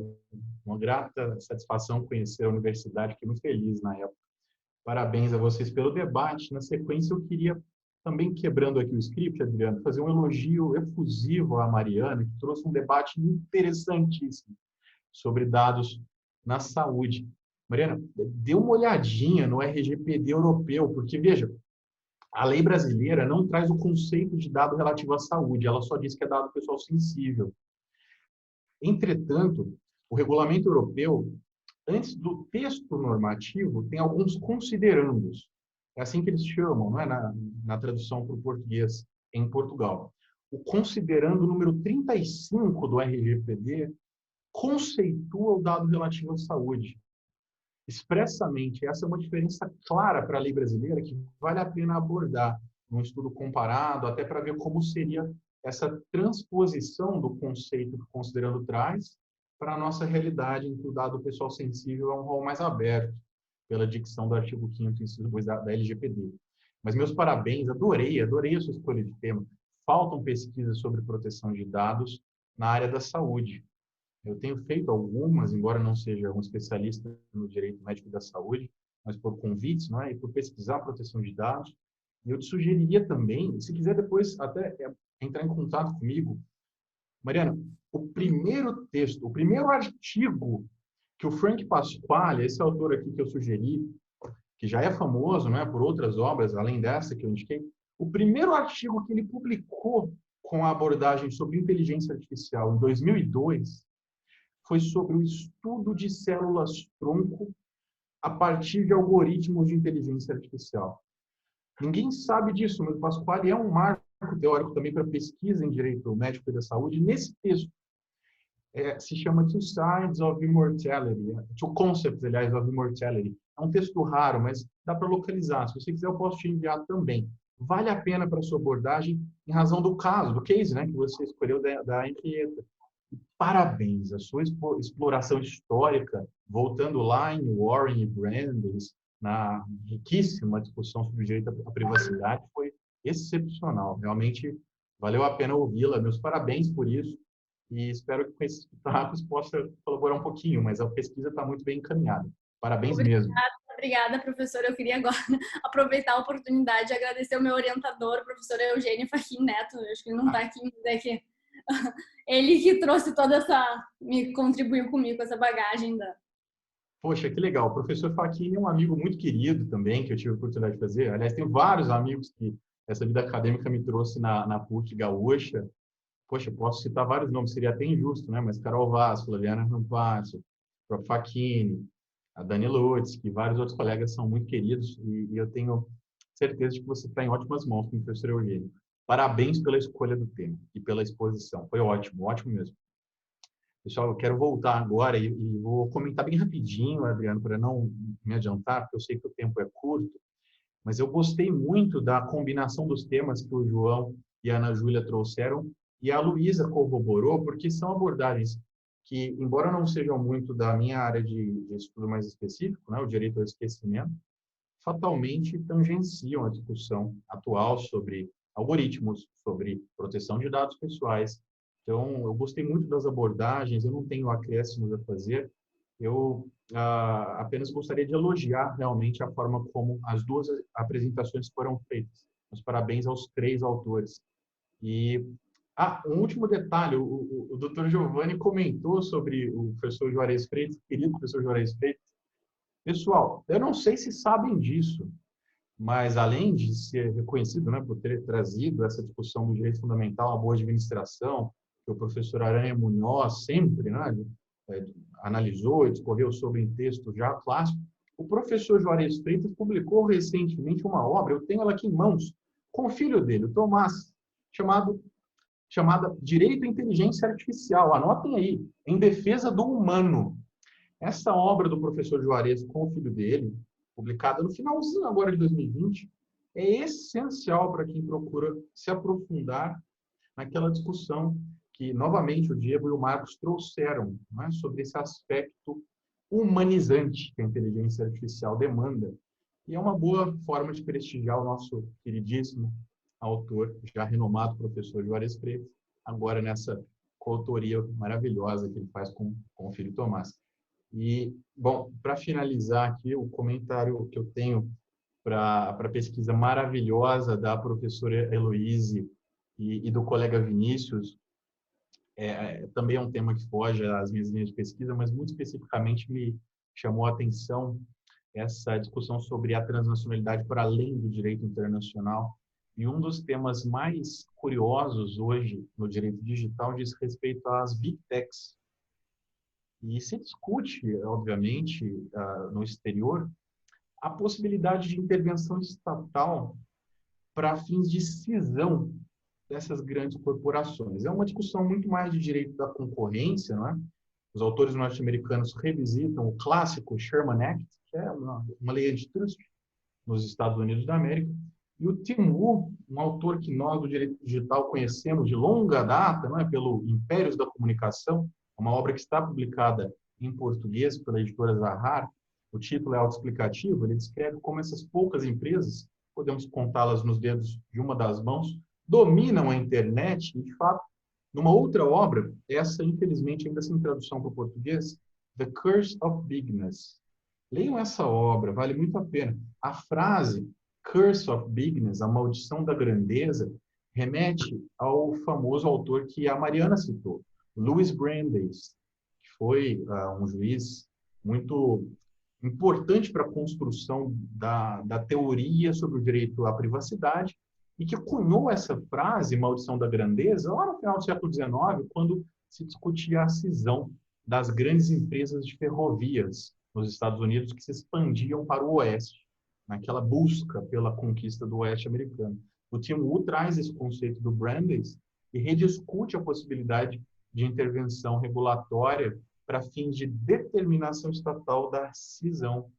satisfação conhecer a universidade, fiquei muito feliz na época. Parabéns a vocês pelo debate. Na sequência, eu queria, também quebrando aqui o script, Adriano, fazer um elogio efusivo à Mariana, que trouxe um debate interessantíssimo sobre dados na saúde. Mariana, dê uma olhadinha no RGPD europeu, porque, veja, a lei brasileira não traz o conceito de dado relativo à saúde, ela só diz que é dado pessoal sensível. Entretanto, o regulamento europeu, antes do texto normativo, tem alguns considerandos. É assim que eles chamam, não é? Na tradução para o português em Portugal. O considerando número 35 do RGPD conceitua o dado relativo à saúde. Expressamente, essa é uma diferença clara para a lei brasileira que vale a pena abordar num estudo comparado, até para ver como seria essa transposição do conceito que o considerando traz para a nossa realidade, em que o dado pessoal sensível é um rol mais aberto pela dicção do artigo 5º, inciso 2 da LGPD. Mas meus parabéns, adorei a sua escolha de tema. Faltam pesquisas sobre proteção de dados na área da saúde. Eu tenho feito algumas, embora não seja um especialista no direito médico da saúde, mas por convites, não é? E por pesquisar a proteção de dados. E eu te sugeriria também, se quiser depois até entrar em contato comigo, Mariana, o primeiro texto, o primeiro artigo que o Frank Pasquale, esse autor aqui que eu sugeri, que já é famoso, não é, por outras obras, além dessa que eu indiquei, o primeiro artigo que ele publicou com a abordagem sobre inteligência artificial em 2002 foi sobre o estudo de células-tronco a partir de algoritmos de inteligência artificial. Ninguém sabe disso, mas o Pasquale é um marco teórico também para pesquisa em direito médico e da saúde. Nesse texto, se chama Two Sides of Immortality, Two Concepts, aliás, of Immortality. É um texto raro, mas dá para localizar. Se você quiser, eu posso te enviar também. Vale a pena para a sua abordagem em razão do caso, do case, né, que você escolheu da Henrietta. Parabéns, a sua exploração histórica, voltando lá em Warren e Brandeis, na riquíssima discussão sobre o direito à privacidade, foi excepcional. Realmente valeu a pena ouvi-la. Meus parabéns por isso e espero que com esses dados possa colaborar um pouquinho, mas a pesquisa está muito bem encaminhada. Parabéns mesmo. Obrigada, professora. Eu queria agora aproveitar a oportunidade de agradecer o meu orientador, o professor Eugênio Fachin Neto. Eu acho que ele não está aqui, mas é que ele que trouxe toda me contribuiu comigo com essa bagagem da... Poxa, que legal. O professor Fachin é um amigo muito querido também, que eu tive a oportunidade de fazer. Aliás, tenho vários amigos que essa vida acadêmica me trouxe na PUC Gaúcha. Poxa, posso citar vários nomes, seria até injusto, né? Mas Carol Vaz, Flaviana Rampazzo, o próprio Fachin, a Dani Lutz, que vários outros colegas são muito queridos e eu tenho certeza de que você está em ótimas mãos com o professor Eugênio. Parabéns pela escolha do tema e pela exposição. Foi ótimo, ótimo mesmo. Pessoal, eu quero voltar agora e vou comentar bem rapidinho, Adriano, para não me adiantar, porque eu sei que o tempo é curto. mas eu gostei muito da combinação dos temas que o João e a Ana Júlia trouxeram e a Luísa corroborou, porque são abordagens que, embora não sejam muito da minha área de estudo mais específico, né, o direito ao esquecimento, fatalmente tangenciam a discussão atual sobre algoritmos, sobre proteção de dados pessoais. Então, eu gostei muito das abordagens, eu não tenho acréscimos a fazer, eu apenas gostaria de elogiar realmente a forma como as duas apresentações foram feitas. Meus parabéns aos 3 autores. E um último detalhe, o Dr. Giovanni comentou sobre o professor Juarez Freitas, querido professor Juarez Freitas. Pessoal, eu não sei se sabem disso, mas além de ser reconhecido, né, por ter trazido essa discussão do direito fundamental à boa administração, que o professor Aranha Munhoz sempre, né, analisou e discorreu sobre em texto já clássico, o professor Juarez Freitas publicou recentemente uma obra, eu tenho ela aqui em mãos, com o filho dele, o Tomás, chamada Direito à Inteligência Artificial. Anotem aí, em defesa do humano. Essa obra do professor Juarez com o filho dele, publicada no finalzinho agora de 2020, é essencial para quem procura se aprofundar naquela discussão que, novamente, o Diego e o Marcos trouxeram, né, sobre esse aspecto humanizante que a inteligência artificial demanda. E é uma boa forma de prestigiar o nosso queridíssimo autor, já renomado professor Juarez Freitas, agora nessa coautoria maravilhosa que ele faz com o filho Tomás. E, bom, para finalizar aqui, o comentário que eu tenho para a pesquisa maravilhosa da professora Heloíse e do colega Vinícius, também é um tema que foge às minhas linhas de pesquisa, mas muito especificamente me chamou a atenção essa discussão sobre a transnacionalidade para além do direito internacional. E um dos temas mais curiosos hoje no direito digital diz respeito às Big Techs. E se discute, obviamente, no exterior, a possibilidade de intervenção estatal para fins de cisão dessas grandes corporações. É uma discussão muito mais de direito da concorrência, não é? Os autores norte-americanos revisitam o clássico Sherman Act, que é uma lei antitrust nos Estados Unidos da América, e o Tim Wu, um autor que nós do direito digital conhecemos de longa data, não é? Pelo Impérios da Comunicação, uma obra que está publicada em português pela editora Zahar. O título é autoexplicativo, ele descreve como essas poucas empresas, podemos contá-las nos dedos de uma das mãos, dominam a internet e, de fato, numa outra obra, essa, infelizmente, ainda sem tradução para o português, The Curse of Bigness. Leiam essa obra, vale muito a pena. A frase Curse of Bigness, a maldição da grandeza, remete ao famoso autor que a Mariana citou, Louis Brandeis, que foi um juiz muito importante para a construção da teoria sobre o direito à privacidade e que cunhou essa frase, maldição da grandeza, lá no final do século XIX, quando se discutia a cisão das grandes empresas de ferrovias nos Estados Unidos que se expandiam para o oeste, naquela busca pela conquista do oeste americano. O Tim Wu traz esse conceito do Brandeis e rediscute a possibilidade de intervenção regulatória para fins de determinação estatal da cisão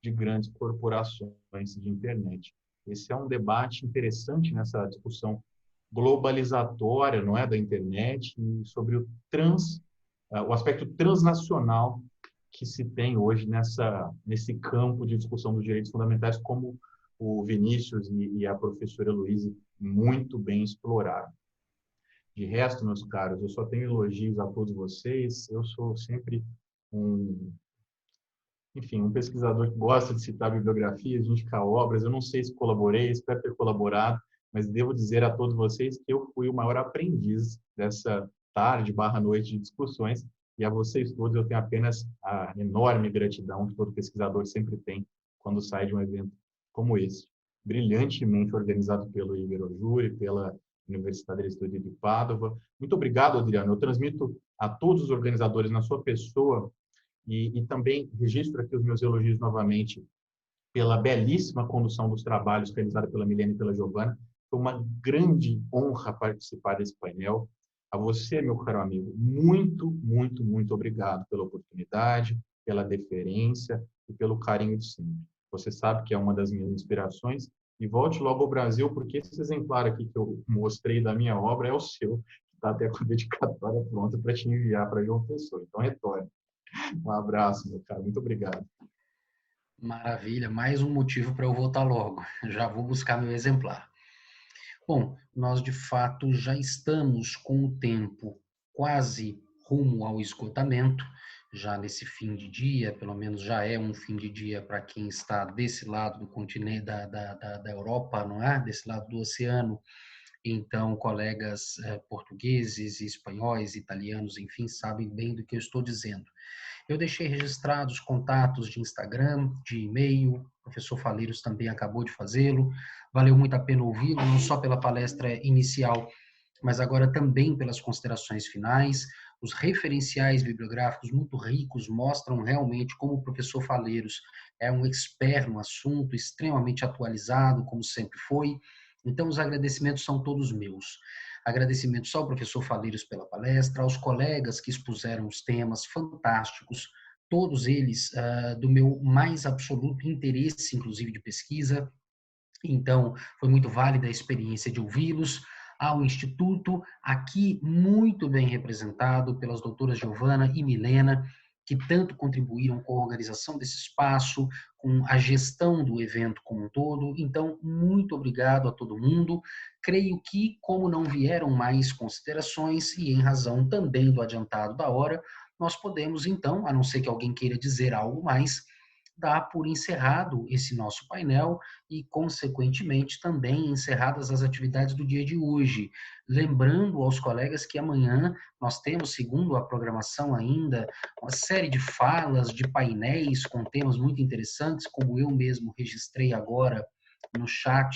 de grandes corporações de internet. Esse é um debate interessante nessa discussão globalizatória, não é, da internet e sobre o aspecto transnacional que se tem hoje nesse campo de discussão dos direitos fundamentais, como o Vinícius e a professora Heloíse muito bem exploraram. De resto, meus caros, eu só tenho elogios a todos vocês. Eu sou sempre um pesquisador que gosta de citar bibliografias, de indicar obras. Eu não sei se colaborei, espero ter colaborado, mas devo dizer a todos vocês que eu fui o maior aprendiz dessa tarde/noite de discussões, e a vocês todos eu tenho apenas a enorme gratidão que todo pesquisador sempre tem quando sai de um evento como esse, brilhantemente organizado pelo Iberojur e pela Universidade degli Studi di Padova. Muito obrigado, Adriano. Eu transmito a todos os organizadores na sua pessoa e também registro aqui os meus elogios novamente pela belíssima condução dos trabalhos realizada pela Milene e pela Giovana. Foi uma grande honra participar desse painel. A você, meu caro amigo, muito, muito, muito obrigado pela oportunidade, pela deferência e pelo carinho de sempre. você sabe que é uma das minhas inspirações, e volte logo ao Brasil, porque esse exemplar aqui que eu mostrei da minha obra é o seu, que está até com a dedicatória pronta para te enviar para João Pessoa. Então, retorne. Um abraço, meu caro. Muito obrigado. Maravilha, mais um motivo para eu voltar logo. Já vou buscar meu exemplar. Bom, nós de fato já estamos com o tempo quase rumo ao esgotamento, já nesse fim de dia, pelo menos já é um fim de dia para quem está desse lado do continente, da Europa, não é? Desse lado do oceano. Então, colegas portugueses, espanhóis, italianos, enfim, sabem bem do que eu estou dizendo. Eu deixei registrados contatos de Instagram, de e-mail, o professor Faleiros também acabou de fazê-lo. Valeu muito a pena ouvi-lo, não só pela palestra inicial, mas agora também pelas considerações finais. Os referenciais bibliográficos muito ricos mostram realmente como o professor Faleiros é um expert no assunto, extremamente atualizado, como sempre foi. Então, os agradecimentos são todos meus. Agradecimentos ao professor Faleiros pela palestra, aos colegas que expuseram os temas fantásticos, todos eles do meu mais absoluto interesse, inclusive de pesquisa. Então, foi muito válida a experiência de ouvi-los. Ao Instituto, aqui muito bem representado pelas doutoras Giovana e Milena, que tanto contribuíram com a organização desse espaço, com a gestão do evento como um todo. Então, muito obrigado a todo mundo. Creio que, como não vieram mais considerações, e em razão também do adiantado da hora, nós podemos, então, a não ser que alguém queira dizer algo mais, dar por encerrado esse nosso painel e, consequentemente, também encerradas as atividades do dia de hoje. Lembrando aos colegas que amanhã nós temos, segundo a programação ainda, uma série de falas, de painéis com temas muito interessantes, como eu mesmo registrei agora no chat.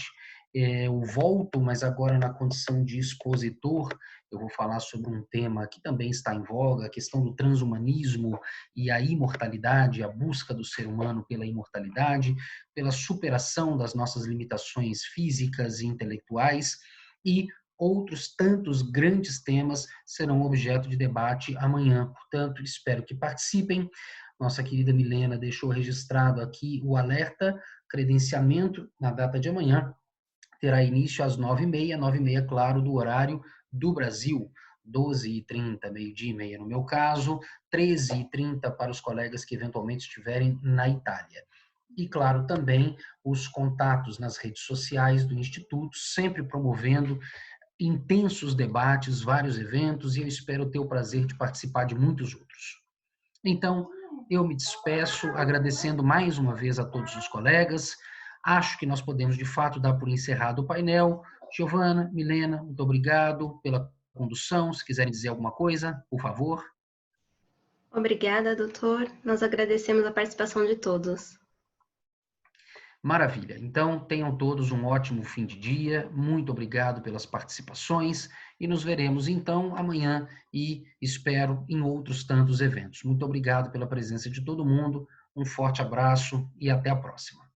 Eu volto, mas agora na condição de expositor. Eu vou falar sobre um tema que também está em voga, a questão do transhumanismo e a imortalidade, a busca do ser humano pela imortalidade, pela superação das nossas limitações físicas e intelectuais, e outros tantos grandes temas serão objeto de debate amanhã. Portanto, espero que participem. Nossa querida Milena deixou registrado aqui o alerta, credenciamento na data de amanhã, terá início às 9h30, 9h30, claro, do horário do Brasil, 12h30, meio-dia e meia no meu caso, 13h30 para os colegas que eventualmente estiverem na Itália. E, claro, também os contatos nas redes sociais do Instituto, sempre promovendo intensos debates, vários eventos, e eu espero ter o prazer de participar de muitos outros. Então, eu me despeço agradecendo mais uma vez a todos os colegas. Acho que nós podemos, de fato, dar por encerrado o painel. Giovana, Milena, muito obrigado pela condução. Se quiserem dizer alguma coisa, por favor. Obrigada, doutor. Nós agradecemos a participação de todos. Maravilha. Então, tenham todos um ótimo fim de dia. Muito obrigado pelas participações e nos veremos, então, amanhã e espero em outros tantos eventos. Muito obrigado pela presença de todo mundo. Um forte abraço e até a próxima.